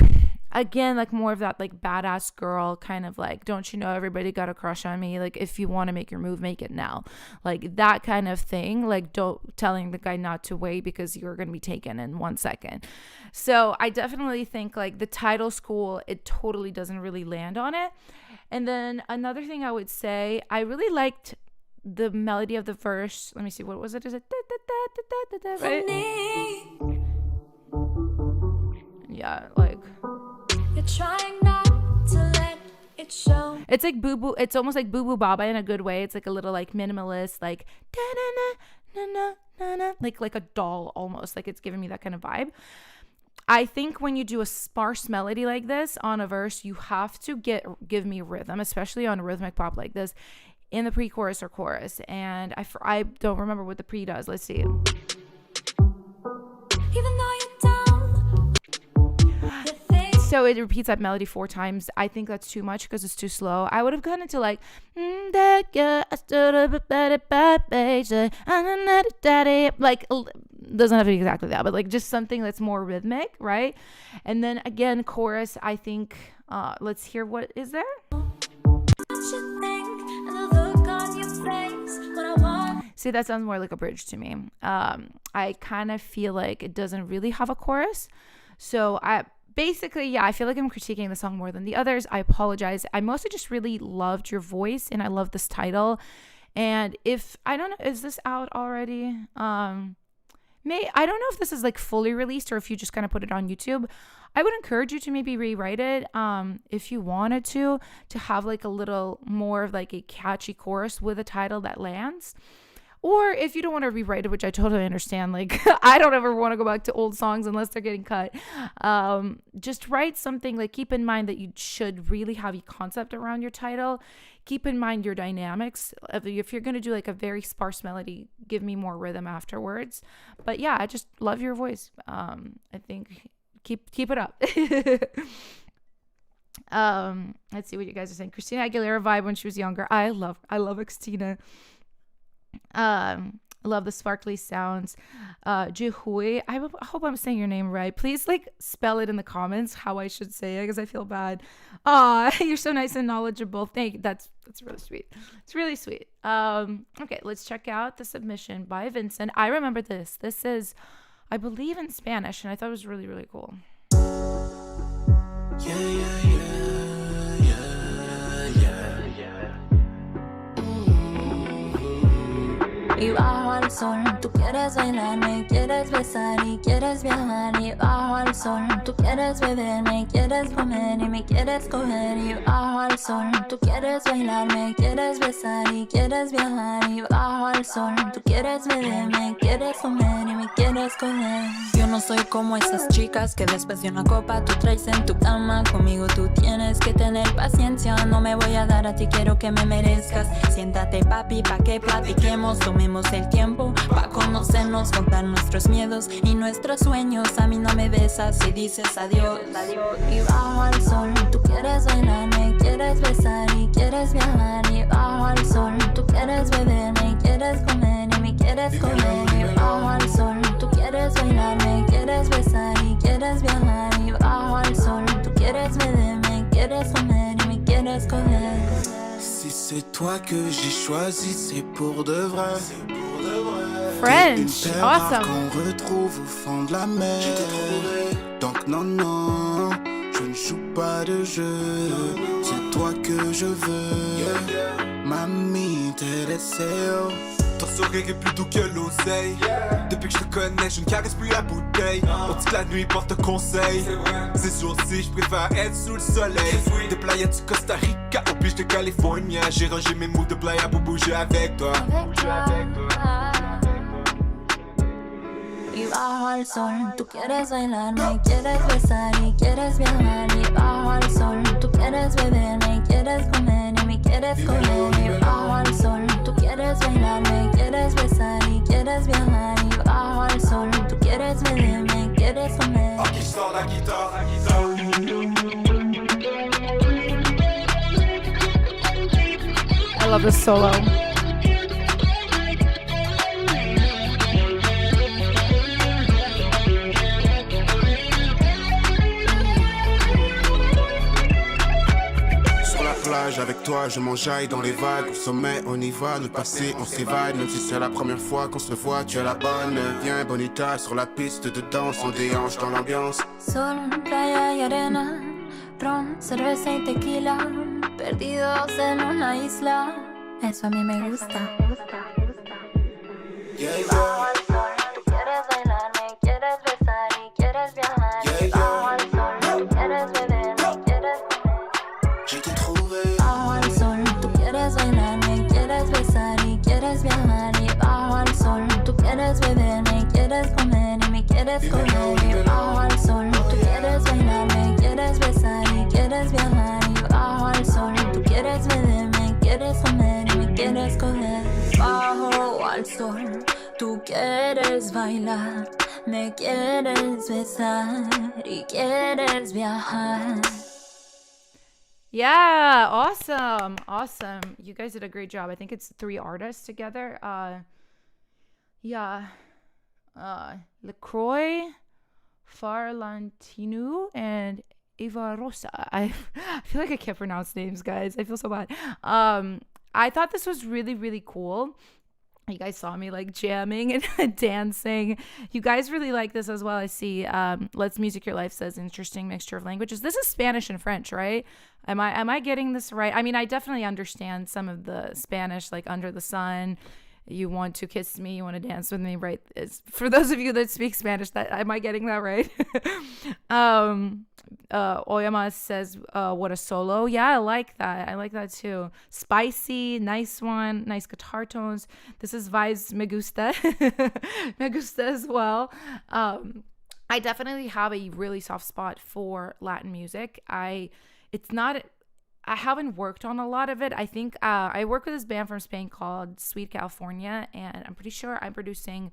again, like, more of that, like, badass girl kind of, like, don't you know everybody got a crush on me, like, if you want to make your move, make it now, like, that kind of thing, like, don't telling the guy not to wait because you're going to be taken in 1 second. So I definitely think, like, the title school, it totally doesn't really land on it. And then another thing I would say, I really liked the melody of the verse. Let me see, what was it? Is it right? Yeah, like, you're trying not to let it show. It's like boo boo. It's almost like Boo Boo Baba in a good way. It's like a little like minimalist, like like a doll almost. Like it's giving me that kind of vibe. I think when you do a sparse melody like this on a verse, you have to give me rhythm, especially on a rhythmic pop like this, in the pre-chorus or chorus. And I don't remember what the pre does. Let's see. Even though you're down, so it repeats that melody 4 times. I think that's too much because it's too slow. I would have gone into like doesn't have to be exactly that, but like just something that's more rhythmic, right? And then again, chorus, I think let's hear what is there. See, that sounds more like a bridge to me. I kind of feel like it doesn't really have a chorus. So I feel like I'm critiquing the song more than the others. I apologize. I mostly just really loved your voice and I love this title. And I don't know, is this out already? I don't know if this is like fully released or if you just kind of put it on YouTube. I would encourage you to maybe rewrite it if you wanted to have like a little more of like a catchy chorus with a title that lands. Or if you don't want to rewrite it, which I totally understand, like I don't ever want to go back to old songs unless they're getting cut. Just write something, like keep in mind that you should really have a concept around your title. Keep in mind your dynamics. If you're going to do like a very sparse melody, give me more rhythm afterwards. But yeah, I just love your voice. I think keep it up. Let's see what you guys are saying. Christina Aguilera vibe when she was younger. I love Christina. Love the sparkly sounds. Jihui, I hope I'm saying your name right. Please like spell it in the comments how I should say it because I feel bad. You're so nice and knowledgeable. Thank you. That's really sweet. It's really sweet. Okay, let's check out the submission by Vincent. I remember this. This is, I believe, in Spanish, and I thought it was really, really cool. Y bajo al sol, tú quieres bailarme, quieres besar y quieres viajar. Y bajo al sol, tú quieres beberme, quieres comer y me quieres coger. Y bajo al sol, tú quieres bailarme, quieres besar y quieres viajar. Y bajo al sol, tú quieres beberme, quieres comer y me quieres coger. Yo no soy como esas chicas que después de una copa tú traes en tu cama. Conmigo tú tienes que tener paciencia, no me voy a dar a ti, quiero que me merezcas. Siéntate papi, pa' que platiquemos, tomemos el tiempo pa' conocernos, contar nuestros miedos y nuestros sueños. A mí no me besas y dices adiós. Y bajo al sol, tú quieres bailarme, quieres besar y quieres viajar. Y bajo al sol, tú quieres beberme, quieres comer y me quieres comer. Y bajo al sol, tú quieres bailarme, quieres besar y quieres viajar. Y bajo al sol, tú quieres beberme, quieres comer y me quieres comer. Si c'est toi que j'ai choisi, c'est pour de vrai. French, awesome. Qu'on retrouve au fond de la mer. Donc non, je ne joue pas de jeu. C'est toi que je veux. Mami, te deseo. Ton sourire est plus doux que l'oseille. Depuis Depuis que je te connais, je ne caresse plus la bouteille. On dit que la nuit porte conseil. Ces jours-ci, je préfère être sous le soleil. Des playas du Costa Rica aux piches de Californie. J'ai rangé mes moves de playa pour bouger avec toi. Y bajo al sol, tú quieres bailar, me quieres besar y quieres viajar. Y bajo al sol, tú quieres beber, me quieres comer y me quieres comer. Y bajo al sol, tú quieres bailar, me quieres besar y quieres viajar. Y bajo al sol, tú quieres beber, me quieres comer. Ok, je sors la guitare. I love this solo. Avec toi, je m'enjaille dans les vagues. Au sommet, on y va, notre passé, on s'évade. Même si c'est la première fois qu'on se voit, tu es la bonne. Viens, bonita, sur la piste de danse, on déhanche dans l'ambiance. Sol, playa y arena, ron, cerveza y tequila, perdidos en una isla. Eso a mí me gusta. Yeah, Y bajo al sol, tú quieres bailar, me quieres besar y quieres viajar. Y bajo al sol, tú quieres beber, me quieres comer. Je t'ai trouvé. Bajo al sol, tú quieres bailar, me quieres besar y quieres viajar. Y bajo al sol, tú quieres beber, me quieres comer y me quieres comer. Y bajo al sol, tú quieres bailar, me quieres besar y quieres viajar. Y bajo al sol, tú quieres beber, me quieres comer y me quieres comer. Bajo al sol, tú quieres bailar, me quieres besar y quieres viajar. Yeah, awesome. You guys did a great job. I think it's 3 artists together. LaCroix, Farlantinu, and Eva Rosa. I feel like I can't pronounce names, guys. I feel so bad. I thought this was really, really cool. You guys saw me like jamming and dancing. You guys really like this as well. I see. Let's Music Your Life says interesting mixture of languages. This is Spanish and French, right? Am I getting this right? I mean, I definitely understand some of the Spanish, like Under the Sun. You want to kiss me, you want to dance with me, right? It's, for those of you that speak Spanish, that am I getting that right? Oyama says, what a solo. Yeah, I like that too. Spicy, nice one, nice guitar tones. This is Vibes Me Gusta. Me Gusta as well. I definitely have a really soft spot for Latin music. I haven't worked on a lot of it. I think I work with this band from Spain called Sweet California, and I'm pretty sure I'm producing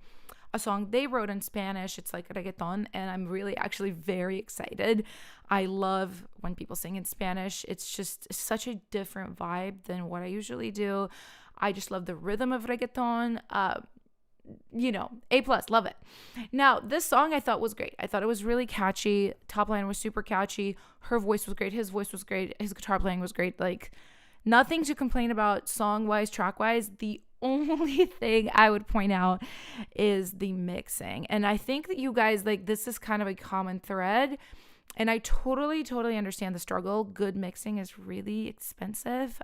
a song they wrote in Spanish. It's like reggaeton, and I'm really actually very excited. I love when people sing in Spanish. It's just such a different vibe than what I usually do. I just love the rhythm of reggaeton. A+, love it. Now, this song I thought was great. I thought it was really catchy. Top line was super catchy. Her voice was great. His voice was great. His guitar playing was great. Like, nothing to complain about song-wise, track-wise. The only thing I would point out is the mixing. And I think that you guys, like, this is kind of a common thread. And I totally understand the struggle. Good mixing is really expensive.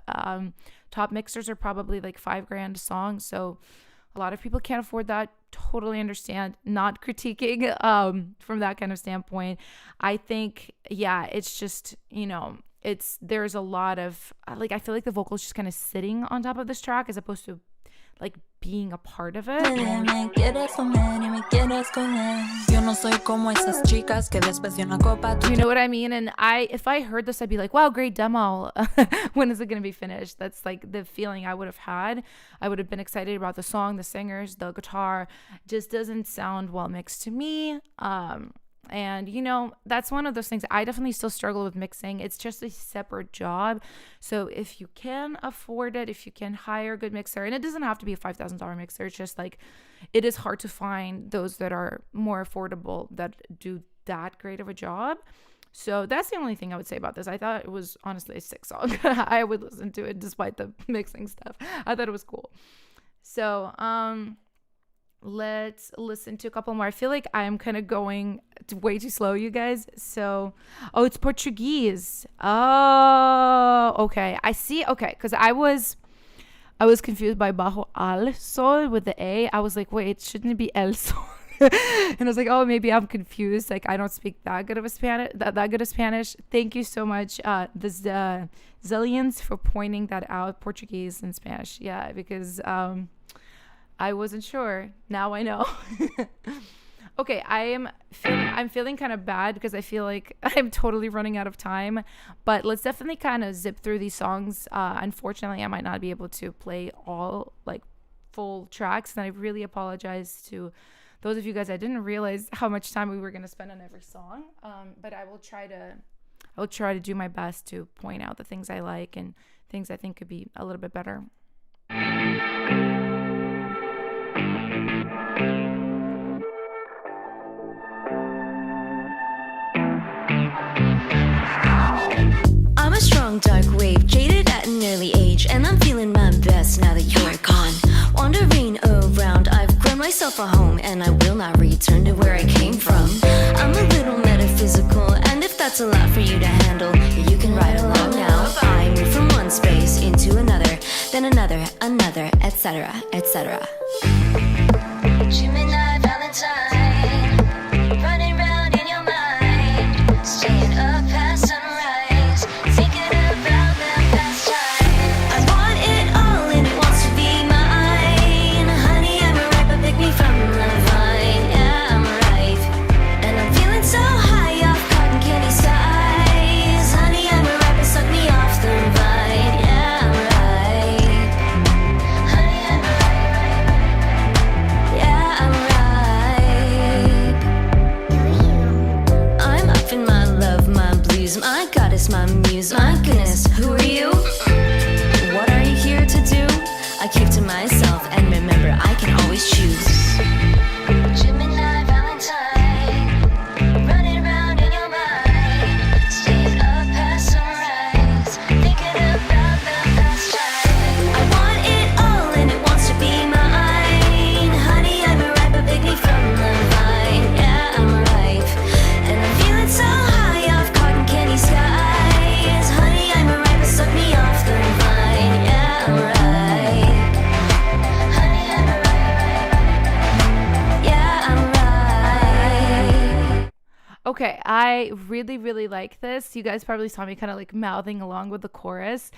Top mixers are probably like $5,000 a song. So a lot of people can't afford that. Totally understand. Not critiquing from that kind of standpoint. I think, it's just, there's a lot of, like, I feel like the vocal is just kind of sitting on top of this track as opposed to like being a part of it. You know what I mean? And if I heard this, I'd be like, wow, great demo. When is it going to be finished? That's like the feeling I would have had. I would have been excited about the song, the singers, the guitar. Just doesn't sound well mixed to me. And, that's one of those things. I definitely still struggle with mixing. It's just a separate job. So if you can afford it, if you can hire a good mixer, and it doesn't have to be a $5,000 mixer. It's just like, it is hard to find those that are more affordable that do that great of a job. So that's the only thing I would say about this. I thought it was honestly a sick song. I would listen to it despite the mixing stuff. I thought it was cool. So, let's listen to a couple more. I feel like I'm kind of going way too slow, you guys. So, it's Portuguese. Oh, okay. I see. Okay, because I was confused by Bajo al Sol with the A. I was like, wait, shouldn't it be El Sol? And I was like, oh, maybe I'm confused. Like, I don't speak that good of Spanish. Thank you so much, the Zillions, for pointing that out, Portuguese and Spanish. Yeah, because I wasn't sure. Now I know. Okay, I'm feeling kind of bad because I feel like I'm totally running out of time. But let's definitely kind of zip through these songs. Unfortunately, I might not be able to play all like full tracks, and I really apologize to those of you guys. I didn't realize how much time we were going to spend on every song. But I will try to do my best to point out the things I like and things I think could be a little bit better. I'm a strong dark wave, jaded at an early age, and I'm feeling my best now that you're gone. Wandering around, I've grown myself a home, and I will not return to where I came from. I'm a little metaphysical, and if that's a lot for you to handle, you can ride along now. I move from one space into another, then another, etc., etc. Gemini Valentine, running round in your mind, staying up past sunrise, thinking about that past time. I want it all and it wants to be mine. Honey, I'm ripe, but pick me from the vine. Yeah, I'm ripe, and I'm feeling so high off cotton candy skies. Honey, I'm ripe, but suck me off the vine. Yeah, I'm ripe. Honey, I'm ripe. Yeah, I'm ripe. I'm up in my love, my blues, my goddess, my muse. My goodness, who are you? What are you here to do? I keep to myself and remember I can always choose. Gemini Valentine, running around in your mind, staying up past sunrise, thinking about the past time. I want it all and it wants to be mine. Honey, I'm ripe, but pick me from the vine. Yeah, I'm ripe, and I'm feeling so high off cotton candy skies. Honey, I'm ripe, but suck me off the vine. Yeah, I'm ripe. Honey, I'm ripe. Yeah, I'm ripe. Okay, I really, really like this. You guys probably saw me kind of like mouthing along with the chorus.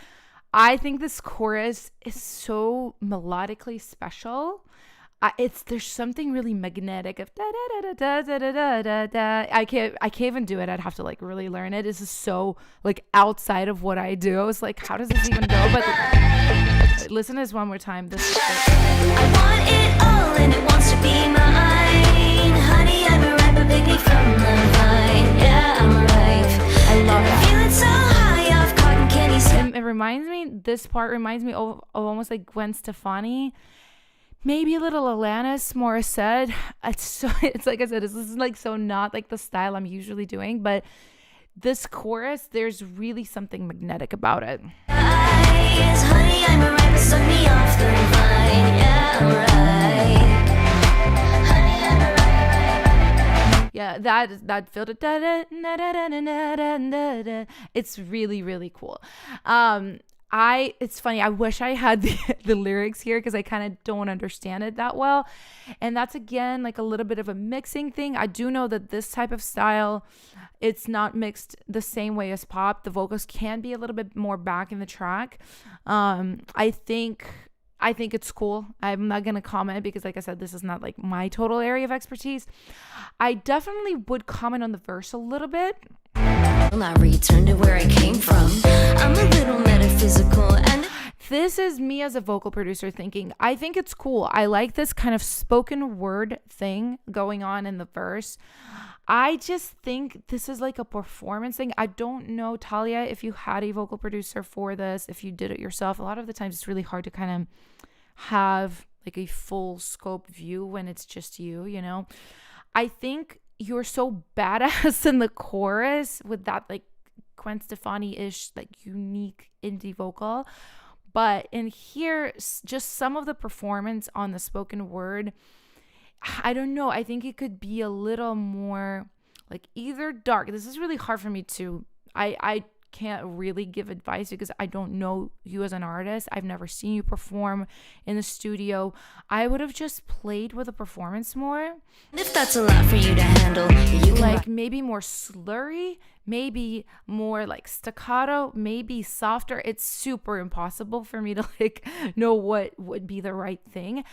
I think this chorus is so melodically special. There's something really magnetic of da da da da da da da da da. I can't even do it. I'd have to like really learn it. This is so like outside of what I do. It's like, how does this even go? But listen to this one more time. This I want it all and it wants to be mine. Honey, I'm ripe, but pick me from the vine. Yeah, I'm ripe. I love I'm that. feeling so high off cotton candy skies. It reminds me, this part reminds me of almost like Gwen Stefani. Maybe a little Alanis Morissette. It's like I said, this is like so not like the style I'm usually doing, but this chorus, there's really something magnetic about it. Honey, I'm ripe, but suck me off the vine. Yeah, I'm ripe. Honey, I'm ripe. Yeah, that feel. It's really, really cool. It's funny. I wish I had the lyrics here because I kind of don't understand it that well. And that's again like a little bit of a mixing thing. I do know that this type of style, it's not mixed the same way as pop. The vocals can be a little bit more back in the track. I think it's cool. I'm not going to comment because like I said, this is not like my total area of expertise. I definitely would comment on the verse a little bit. Will not return to where I came from. I'm a little metaphysical and This is me as a vocal producer thinking, I think it's cool. I like this kind of spoken word thing going on in the verse. I just think this is like a performance thing. I don't know, Talia, if you had a vocal producer for this, if you did it yourself. A lot of the times it's really hard to kind of have like a full scope view when it's just you, you know? I think you're so badass in the chorus with that like Gwen Stefani-ish like unique indie vocal. But in here, just some of the performance on the spoken word, I don't know. I think it could be a little more like either dark. This is really hard for me to, I can't really give advice because I don't know you as an artist. I've never seen you perform in the studio. I would have just played with the performance more. If that's a lot for you to handle, you can Like maybe more slurry, maybe more like staccato, maybe softer. It's super impossible for me to like know what would be the right thing.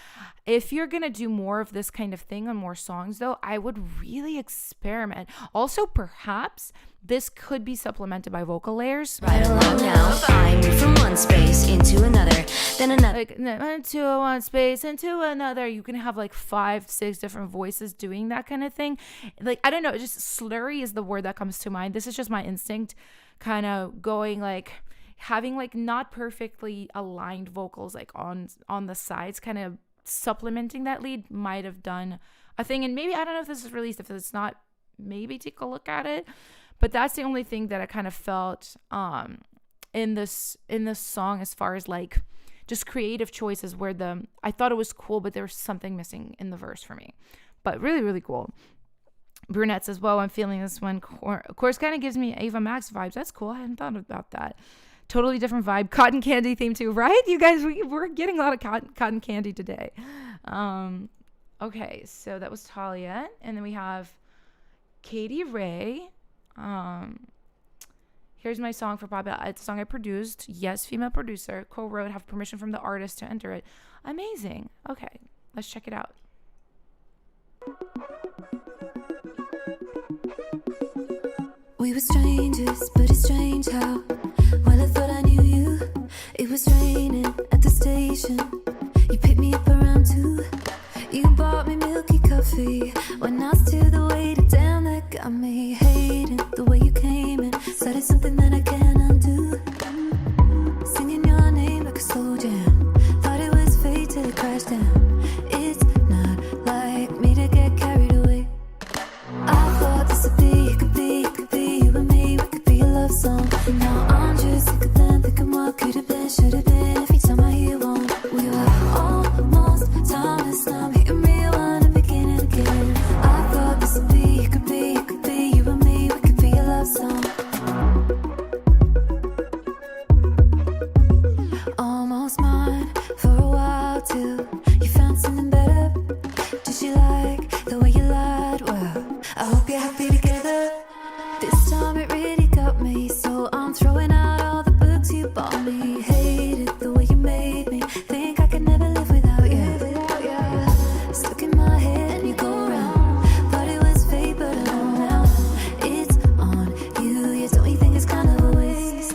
If you're gonna do more of this kind of thing on more songs though, I would really experiment. Also, perhaps this could be supplemented by vocal layers. right along now. I move from one space into another, then another. Like into one space, into another. You can have like 5-6 different voices doing that kind of thing. Like, I don't know, just slurry is the word that comes to mind. This is just my instinct, kind of going like having like not perfectly aligned vocals like on the sides, kind of supplementing that lead might have done a thing. And maybe, I don't know if this is released. If it's not, maybe take a look at it. But that's the only thing that I kind of felt in this song, as far as like just creative choices, where I thought it was cool, but there was something missing in the verse for me. But really, really cool. Brunette says, "Whoa, I'm feeling this one." Of course, kind of gives me Ava Max vibes. That's cool. I hadn't thought about that. Totally different vibe. Cotton candy theme too, right? You guys, we're getting a lot of cotton candy today. Okay, so that was Talia, and then we have Katie Ray. Here's my song for Pop. It's a song I produced. Yes, female producer. Co-wrote. Have permission from the artist to enter it. Amazing. Okay, let's check it out. We were strangers, but it's strange how well I thought I knew you. It was raining at the station. You picked me up around 2. You bought me milky coffee when I was to the waiter. Damn, that got me hating the way you came in. Said it's something that I can't undo. Singing your name like a slow jam. Thought it was fate till it crashed down. It's not like me to get carried away. I thought this would be, it could be you and me. We could be a love song. Now I'm just sick of them, thinking what could have been, should have been. Every time I hear one, we were almost timeless. Now I'm hitting rewind and beginning again. I thought this would be, it could be you and me. We could be a love song. Almost mine for a while till you found something better. Did you like the way you lied? Well, I hope you're happy together. This time it really got me, so I'm throwing out all the books you bought me. Hated the way you made me think I could never live without you. Stuck in my head and you go around. Thought it was fate, but I know now it's on you. Yeah, don't you think it's kind of a waste?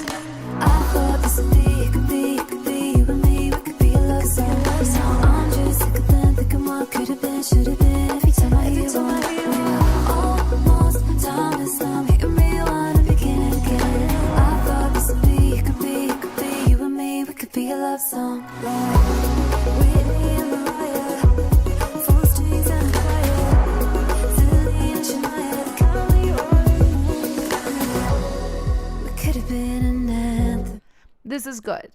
I thought this would be, it could be you and me. We could be a love song. Now I'm just sick of them, thinking what could have been, should have been. Every time I hear one, we were almost timeless. Now I'm hitting rewind and beginning again. I thought this would be, it could be you and me. We could be a love song. Whitney and Mariah, full strings and a choir. Celine and Shania, the kind we were. We could have been an anthem. This is good.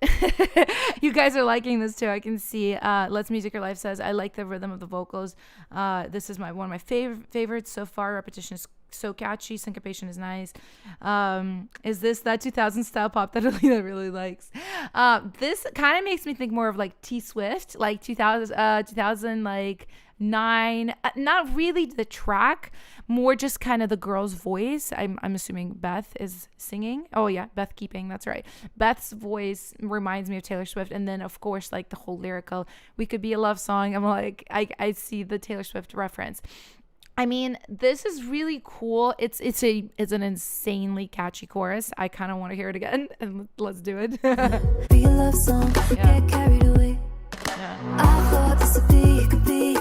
You guys are liking this too. I can see. Let's Music Your Life says, I like the rhythm of the vocals. This is one of my favorites so far. Repetition is so catchy. Syncopation is nice. Is this that 2000 style pop that Alina really likes? This kind of makes me think more of like T Swift, like 2000 like 9. Not really the track, more just kind of the girl's voice. I'm assuming Beth is singing. Oh yeah, Beth Keeping, that's right. Beth's voice reminds me of Taylor Swift, and then of course like the whole lyrical, we could be a love song. I'm like, I see the Taylor Swift reference. I mean, this is really cool. It's an insanely catchy chorus. I kind of want to hear it again, and let's do it. Be a love song, Yeah. get carried away. Yeah. I thought this would be, it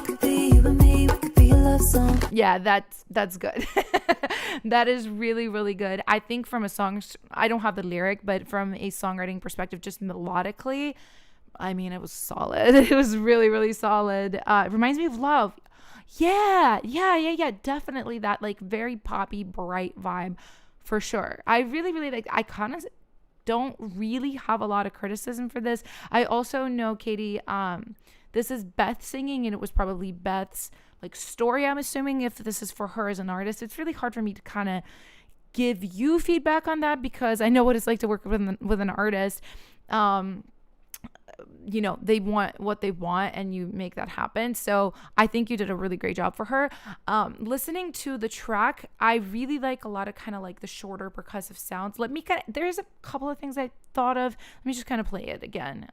could be you and me. We could be a love song. Yeah, that's good. That is really, really good. I think from a song, I don't have the lyric, but from a songwriting perspective, just melodically, I mean, it was solid. It was really, really solid. It reminds me of Love. Yeah. Definitely that like very poppy, bright vibe for sure. I really, really like. I kind of don't really have a lot of criticism for this. I also know, Katie, this is Beth singing, and it was probably Beth's like story, I'm assuming, if this is for her as an artist. It's really hard for me to kind of give you feedback on that, because I know what it's like to work with an artist. You know, they want what they want and you make that happen. So I think you did a really great job for her. Listening to the track, I really like a lot of kind of like the shorter percussive sounds. There's a couple of things I thought of. Let me just kind of play it again.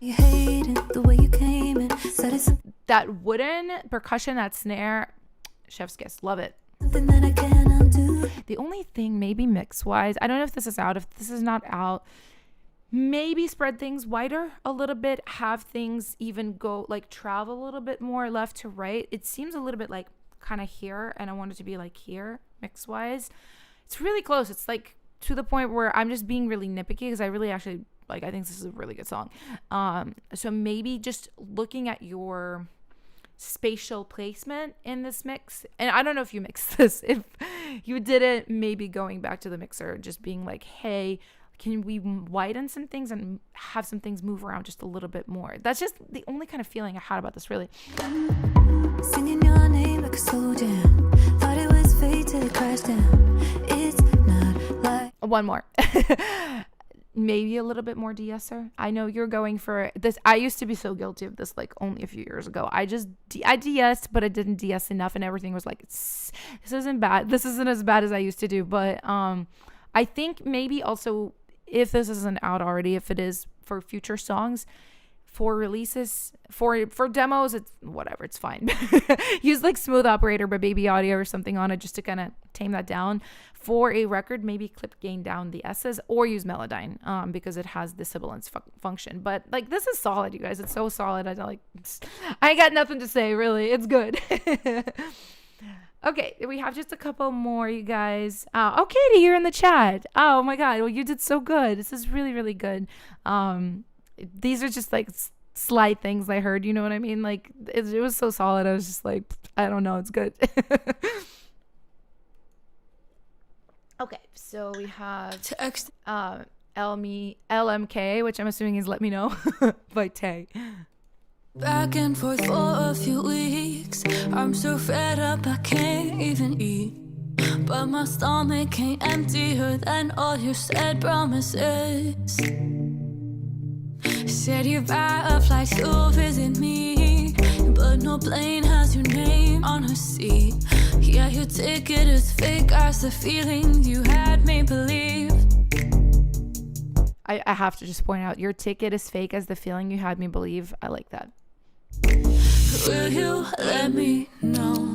You hated the way you came and said it's That wooden percussion, that snare, chef's kiss, love it. something that I cannot do. The only thing maybe mix wise, I don't know if this is out. If this is not out, maybe spread things wider a little bit, have things even go like travel a little bit more left to right. It seems a little bit like kind of here, and I want it to be like here mix wise. It's really close. It's like to the point where I'm just being really nitpicky, because I really actually like, I think this is a really good song. So maybe just looking at your spatial placement in this mix, and I don't know if you mixed this, if you did it, maybe going back to the mixer, just being like, hey, can we widen some things and have some things move around just a little bit more? That's just the only kind of feeling I had about this, really. Singing your name like a slow jam. Thought it was fate till it crashed down. It's not like One more. Maybe a little bit more de-esser. I know you're going for this. I used to be so guilty of this like only a few years ago. I de-essed, but I didn't de-ess enough, and everything was like, this isn't bad. This isn't as bad as I used to do. But I think maybe also, if this isn't out already, if it is for future songs, for releases, for demos, it's whatever, it's fine. Use like Smooth Operator by Baby Audio or something on it, just to kind of tame that down. For a record, maybe clip gain down the S's, or use Melodyne, because it has the sibilance function. But like, this is solid, you guys. It's so solid. I got nothing to say, really. It's good. Okay, we have just a couple more, you guys. Oh, Katie, you're in the chat. Oh my God, well, you did so good. This is really, really good. These are just like slight things I heard, you know what I mean? Like, it was so solid. I was just like, I don't know, it's good. Okay, so we have LMK, which I'm assuming is Let Me Know, by Tay. back and forth for a few weeks. I'm so fed up I can't even eat, but my stomach ain't emptier than all your said promises. Said you buy a flight to visit me, but no plane has your name on her seat. Yeah, your ticket is fake as the feelings you had me believe. I have to just point out, your ticket is fake as the feeling you had me believe. I like that. Will you let me know,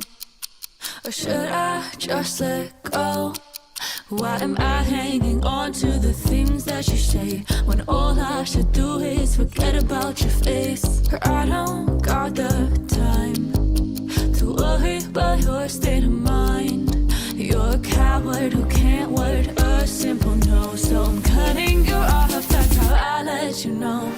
or should I just let go? Why am I hanging on to the things that you say, when all I should do is forget about your face? I don't got the time to worry about your state of mind. You're a coward who can't word a simple no, so I'm cutting you off, that's how I let you know.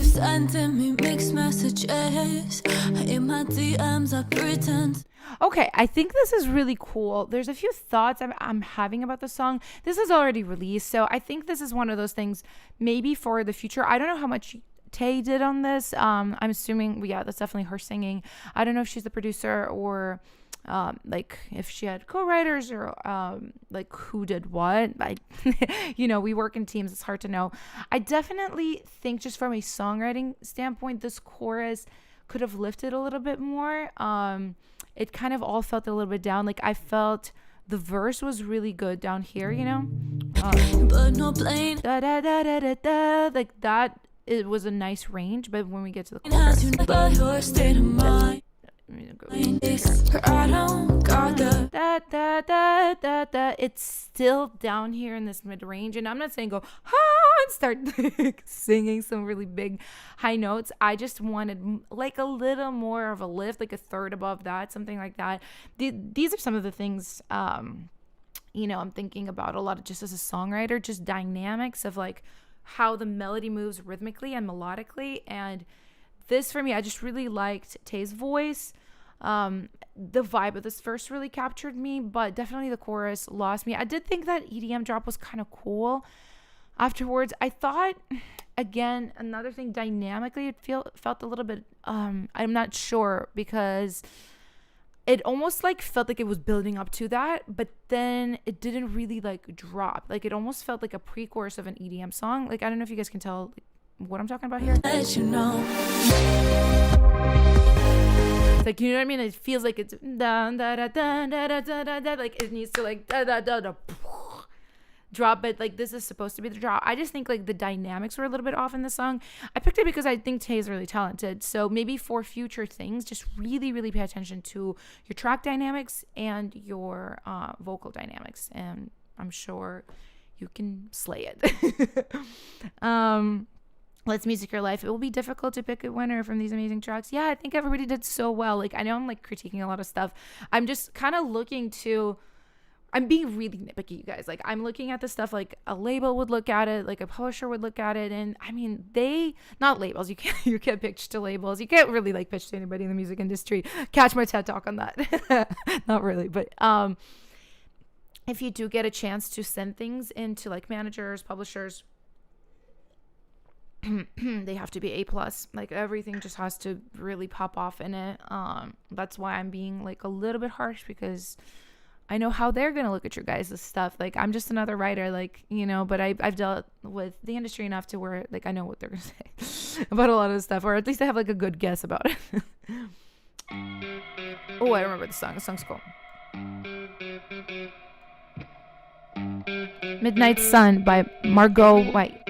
Sending me mixed messages in my DMs, I pretend. Okay, I think this is really cool. There's a few thoughts I'm having about the song. This is already released, so I think this is one of those things maybe for the future. I don't know how much Tay did on this. I'm assuming, yeah, that's definitely her singing. I don't know if she's the producer or like if she had co-writers or like who did what. We work in teams, it's hard to know. I definitely think just from a songwriting standpoint, this chorus could have lifted a little bit more. It kind of all felt a little bit down. Like, I felt the verse was really good down here, but no plane da, da, da, da, da, da, like that. It was a nice range, but when we get to the chorus, but your state of mind. I don't got the da, da, da, da, da. It's still down here in this mid range, and I'm not saying go and start singing some really big high notes. I just wanted like a little more of a lift, like a third above that, something like that. These are some of the things I'm thinking about a lot of just as a songwriter, just dynamics of like how the melody moves rhythmically and melodically. And this, for me, I just really liked Tay's voice. The vibe of this verse really captured me, but definitely the chorus lost me. I did think that EDM drop was kind of cool. Afterwards, I thought, again, another thing, dynamically, it felt a little bit, I'm not sure, because it almost like felt like it was building up to that, but then it didn't really like drop. Like it almost felt like a pre-chorus of an EDM song. Like, I don't know if you guys can tell what I'm talking about here. Let you know. It's like, you know what I mean? It feels like it's da da da da da da da da, like it needs to like da da da da drop, but like this is supposed to be the drop. I just think like the dynamics were a little bit off in the song. I picked it because I think Tay is really talented. So maybe for future things, just really, really pay attention to your track dynamics and your vocal dynamics, and I'm sure you can slay it. Let's Music Your Life. It will be difficult to pick a winner from these amazing tracks. Yeah, I think everybody did so well. Like, I know I'm like critiquing a lot of stuff. I'm just kind of I'm being really nitpicky, you guys. Like, I'm looking at this stuff like a label would look at it, like a publisher would look at it. And I mean, not labels. You can't pitch to labels. You can't really like pitch to anybody in the music industry. Catch my TED Talk on that. Not really. But if you do get a chance to send things into like managers, publishers, they have to be A+. Like, everything just has to really pop off in it. That's why I'm being like a little bit harsh, because I know how they're gonna look at your guys' stuff. Like, I'm just another writer, like, you know, but I've dealt with the industry enough to where like I know what they're gonna say about a lot of stuff, or at least I have like a good guess about it. Oh, I remember the song. The song's cool. Midnight Sun by Margot White.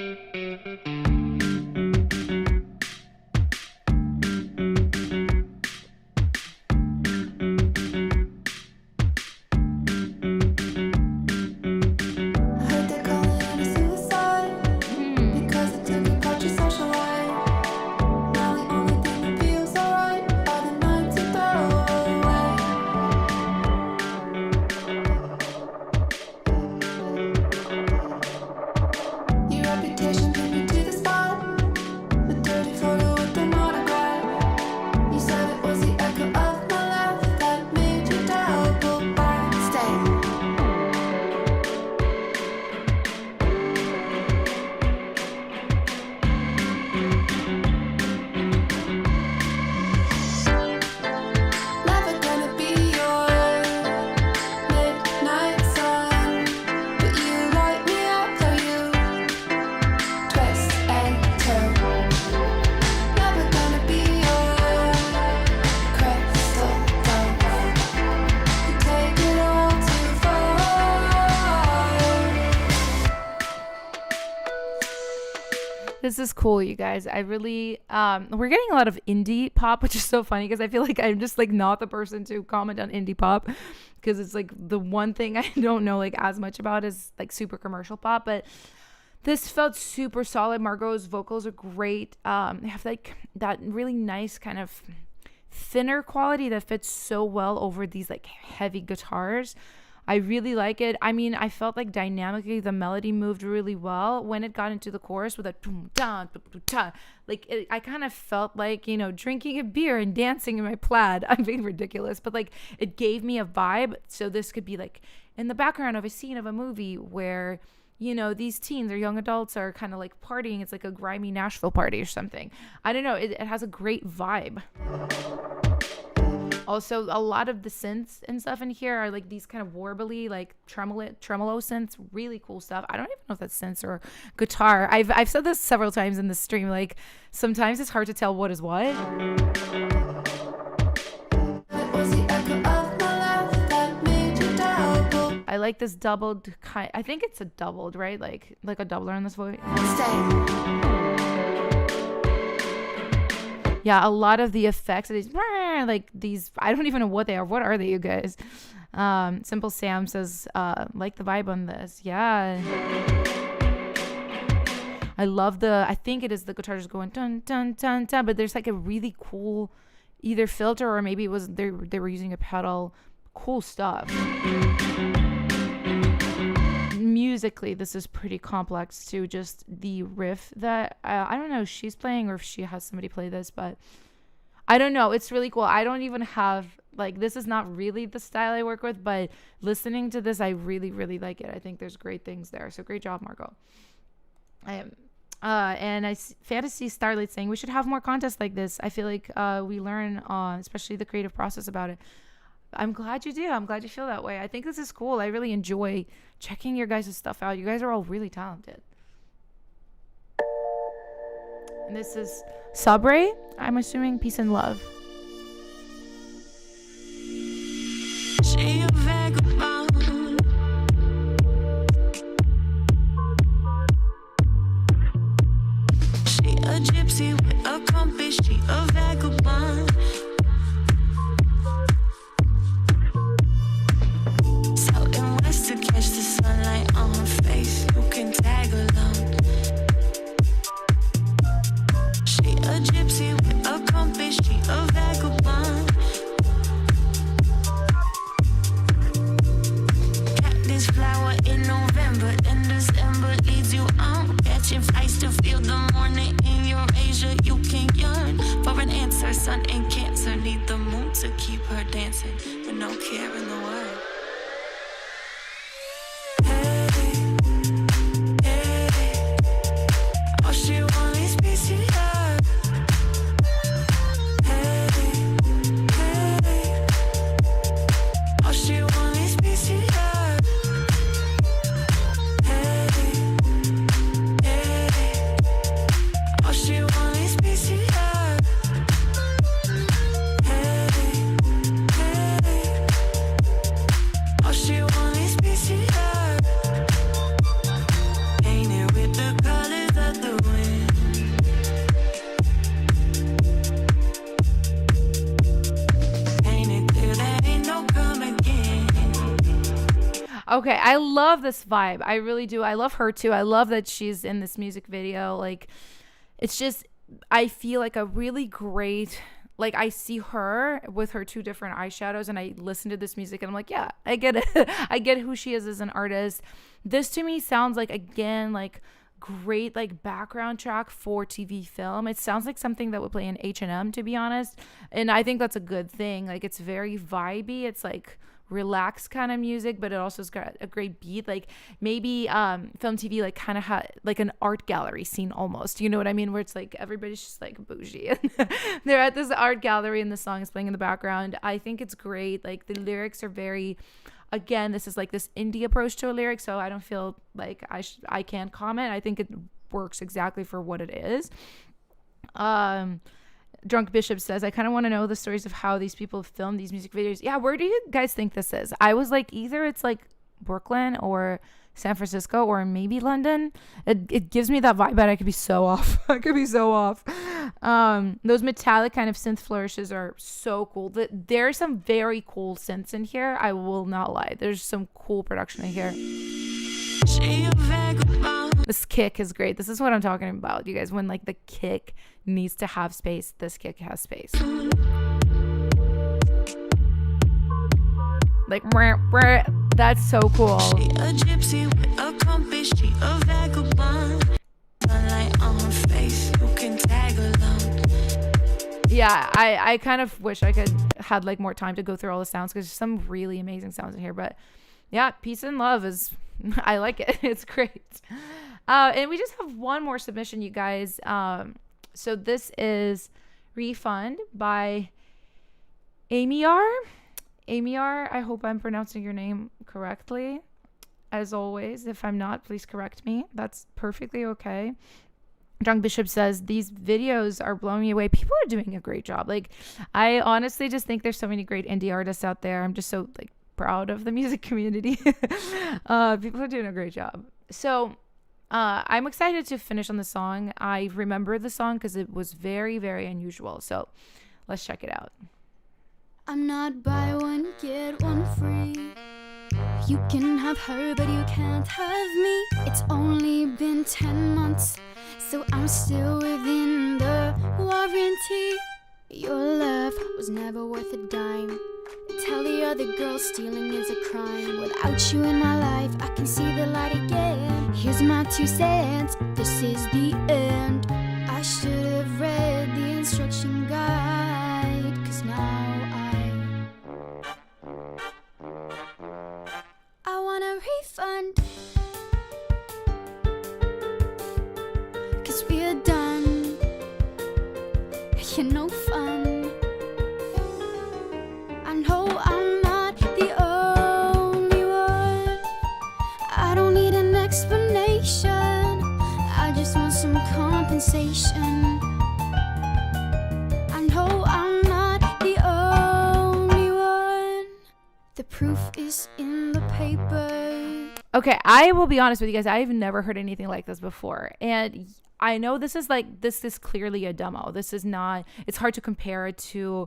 This is cool, you guys. I really, we're getting a lot of indie pop, which is so funny because I feel like I'm just like not the person to comment on indie pop, because it's like the one thing I don't know like as much about is like super commercial pop. But this felt super solid. Margot's vocals are great. They have like that really nice kind of thinner quality that fits so well over these like heavy guitars. I really like it. I mean, I felt like dynamically the melody moved really well when it got into the chorus with a like I kind of felt like, you know, drinking a beer and dancing in my plaid. I'm being ridiculous, but like it gave me a vibe. So this could be like in the background of a scene of a movie where, you know, these teens or young adults are kind of like partying. It's like a grimy Nashville party or something. I don't know. It has a great vibe. Also, a lot of the synths and stuff in here are like these kind of warbly, like tremolo synths. Really cool stuff. I don't even know if that's synths or guitar. I've said this several times in the stream. Like, sometimes it's hard to tell what is what. I like this doubled kind. I think it's a doubled, right? Like a doubler on this voice. Yeah, a lot of the effects of these, like these, I don't even know what they are. What are they, you guys? Simple Sam says, like the vibe on this. Yeah. I love I think it is the guitar just going dun, dun, dun, dun, but there's like a really cool either filter or maybe it was, they were using a pedal. Cool stuff. Musically, this is pretty complex too. Just the riff that I don't know if she's playing or if she has somebody play this, but I don't know. It's really cool. I don't even have Like, this is not really the style I work with, but listening to this, I really, really like it. I think there's great things there. So great job, Margot. And Fantasy Starlight saying we should have more contests like this. I feel like we learn, especially the creative process about it. I'm glad you do. I'm glad you feel that way. I think this is cool. I really enjoy checking your guys' stuff out. You guys are all really talented. And this is Sabre. I'm assuming peace and love. She a vagabond. She a gypsy with a compass. She a vagabond. South and west to catch the sunlight on her face. You can tag along. She a gypsy with a compass. She a vagabond. Flower in November, in December leads you on. Catching flights to feel the morning in your Asia. You can yearn for an answer. Sun and Cancer need the moon to keep her dancing with no care in the world. Hey, hey, all she wants is peace and love. Hey, hey, all she wants is peace and love. Okay, I love this vibe. I really do. I love her too. I love that she's in this music video. Like, it's just, I feel like a really great, like, I see her with her two different eyeshadows and I listen to this music and I'm like, yeah, I get it. I get who she is as an artist. This to me sounds like, again, like great like background track for TV film. It sounds like something that would play in H&M, to be honest. And I think that's a good thing. Like, it's very vibey. It's like relaxed kind of music, but it also has got a great beat. Like, maybe film TV like kind of had like an art gallery scene almost, you know what I mean, where it's like everybody's just like bougie and they're at this art gallery and the song is playing in the background. I think it's great. Like, the lyrics are very, again, this is like this indie approach to a lyric, so I don't feel like I can't comment. I think it works exactly for what it is. Drunk Bishop says, I kind of want to know the stories of how these people film these music videos. Yeah, where do you guys think this is? I was like, either it's like Brooklyn or San Francisco or maybe London. It gives me that vibe, but I could be so off. I could be so off. Those metallic kind of synth flourishes are so cool. There are some very cool synths in here. I will not lie. There's some cool production in here. This kick is great. This is what I'm talking about, you guys. When like the kick needs to have space, this kick has space. Like, that's so cool. She a gypsy with a compass. She a vagabond. Sunlight on her face. You can tag along. Yeah, I kind of wish I could had like more time to go through all the sounds, because there's some really amazing sounds in here. But yeah, peace and love is, I like it. It's great. And we just have one more submission, you guys. So this is Refund by Amy R. Amy R, I hope I'm pronouncing your name correctly. As always, if I'm not, please correct me. That's perfectly okay. Drunk Bishop says, these videos are blowing me away. People are doing a great job. Like, I honestly just think there's so many great indie artists out there. I'm just so like proud of the music community. People are doing a great job. So I'm excited to finish on the song. I remember the song because it was very, very unusual. So let's check it out. I'm not buy one, get one free. You can have her, but you can't have me. It's only been 10 months, so I'm still within the warranty. Your love was never worth a dime. Tell the other girls stealing is a crime. Without you in my life, I can see the light again. Here's my 2 cents, this is the end. I should have read the instruction guide, 'cause now I refund, 'cause we're done. You're no fun. I know I'm not the only one. I don't need an explanation. I just want some compensation. I know I'm not the only one. The proof is in the paper. Okay, I will be honest with you guys. I've never heard anything like this before. And I know this is clearly a demo. This is not, it's hard to compare it to,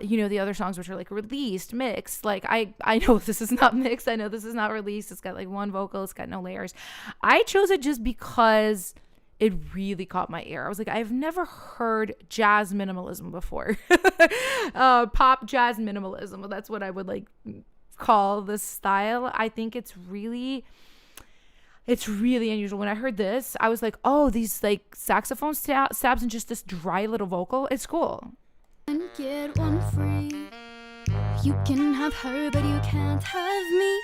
the other songs which are like released, mixed. Like I know this is not mixed. I know this is not released. It's got like one vocal. It's got no layers. I chose it just because it really caught my ear. I was like, I've never heard jazz minimalism before. Pop jazz minimalism. That's what I would like call this style. I think it's really unusual. When I heard this, I was like, oh, these like saxophone stabs and just this dry little vocal. It's cool. And get one free. You can have her, but you can't have me.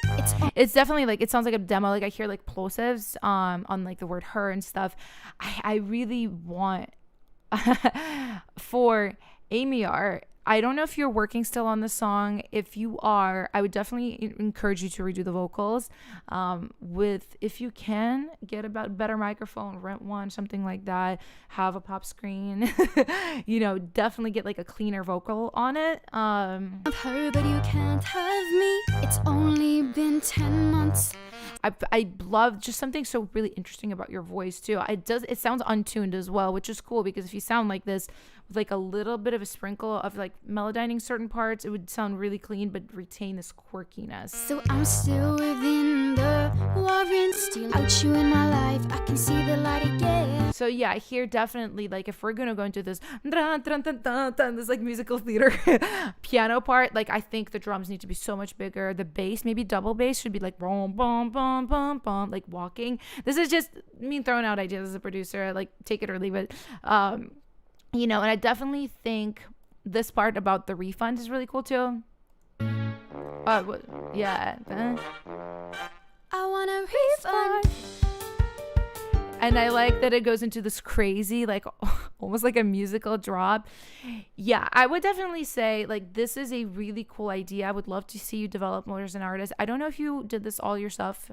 It's definitely like, it sounds like a demo. Like I hear like plosives on like the word her and stuff. I really want for Amy R. I don't know if you're working still on the song. If you are, I would definitely encourage you to redo the vocals. If you can, get a better microphone, rent one, something like that. Have a pop screen. Definitely get like a cleaner vocal on it. Have her, but you can't have me. It's only been 10 months. I love just something so really interesting about your voice too. It sounds untuned as well, which is cool because if you sound like this with like a little bit of a sprinkle of like melodyning certain parts, it would sound really clean but retain this quirkiness. So I'm still within the warrant, still out you in my life. I can see the light again. So yeah, I hear definitely like if we're gonna go into this this like musical theater piano part, like I think the drums need to be so much bigger. The bass, maybe double bass, should be like boom boom boom boom boom, like walking. This is just me throwing out ideas as a producer, like take it or leave it. And I definitely think this part about the refund is really cool too. Yeah. I want a refund. And I like that it goes into this crazy, like almost like a musical drop. Yeah, I would definitely say like this is a really cool idea. I would love to see you develop more as an artist. I don't know if you did this all yourself.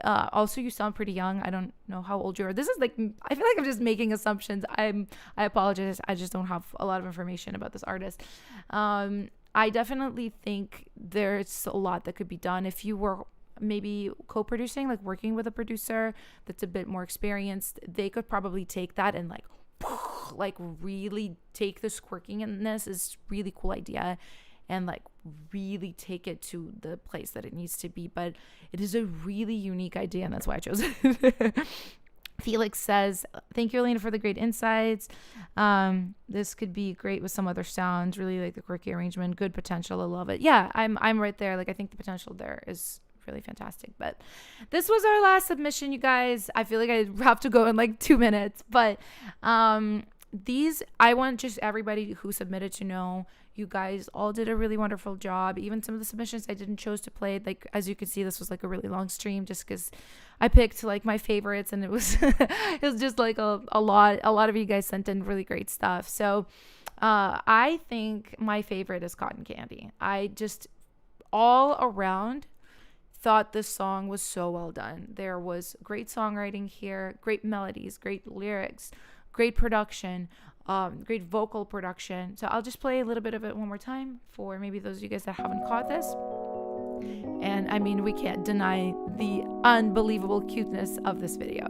Also, you sound pretty young. I don't know how old you are. This is like, I feel like I'm just making assumptions. I apologize. I just don't have a lot of information about this artist. I definitely think there's a lot that could be done if you were maybe co-producing, like working with a producer that's a bit more experienced. They could probably take that and like really take this quirkiness, is really cool idea, and like really take it to the place that it needs to be. But it is a really unique idea, and that's why I chose it. Felix says, thank you, Alina, for the great insights. This could be great with some other sounds. Really like the quirky arrangement, good potential. I love it. Yeah, I'm right there. Like I think the potential there is really fantastic. But this was our last submission, you guys. I feel like I have to go in like 2 minutes, but I want just everybody who submitted to know you guys all did a really wonderful job. Even some of the submissions I didn't chose to play, like as you can see, this was like a really long stream just because I picked like my favorites, and it was it was just like a lot of you guys sent in really great stuff. So I think my favorite is Cotton Candy. I just all around thought this song was so well done. There was great songwriting here, great melodies, great lyrics, great production, great vocal production. So I'll just play a little bit of it one more time for maybe those of you guys that haven't caught this. And I mean, we can't deny the unbelievable cuteness of this video.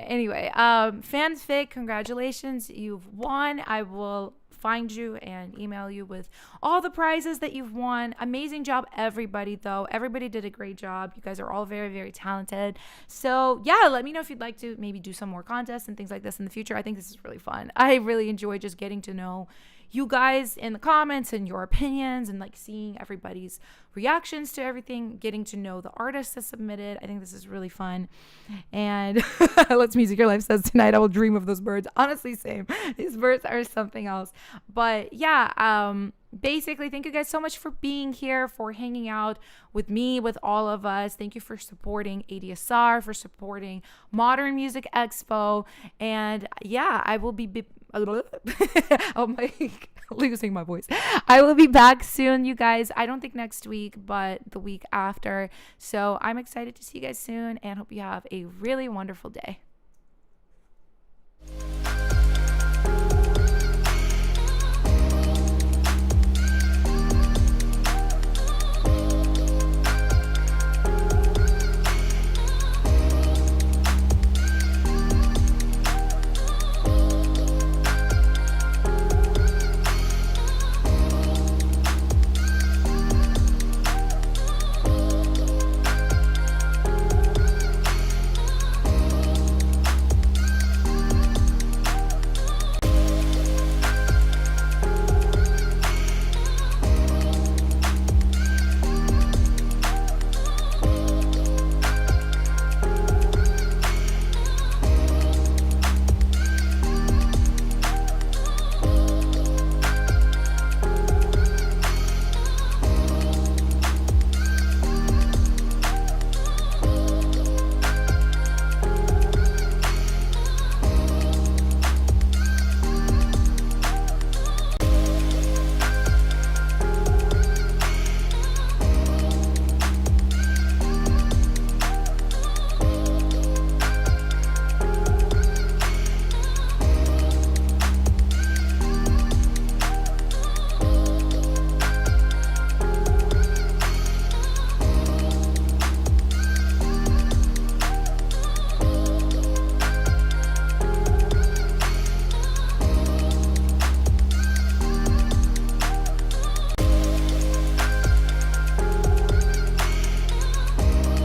Anyway, fanfic, congratulations, you've won. I will find you and email you with all the prizes that you've won. Amazing job, everybody, though. Everybody did a great job. You guys are all very, very talented. So yeah, let me know if you'd like to maybe do some more contests and things like this in the future. I think this is really fun. I really enjoy just getting to know you guys in the comments and your opinions and like seeing everybody's reactions to everything, getting to know the artists that submitted. I think this is really fun. And Let's Music Your Life says, tonight I will dream of those birds. Honestly, same. These birds are something else. But yeah, basically, thank you guys so much for being here, for hanging out with me, with all of us. Thank you for supporting ADSR, for supporting Modern Music Expo. And yeah, I will be oh my, losing my voice. I will be back soon, you guys. I don't think next week, but the week after. So I'm excited to see you guys soon and hope you have a really wonderful day.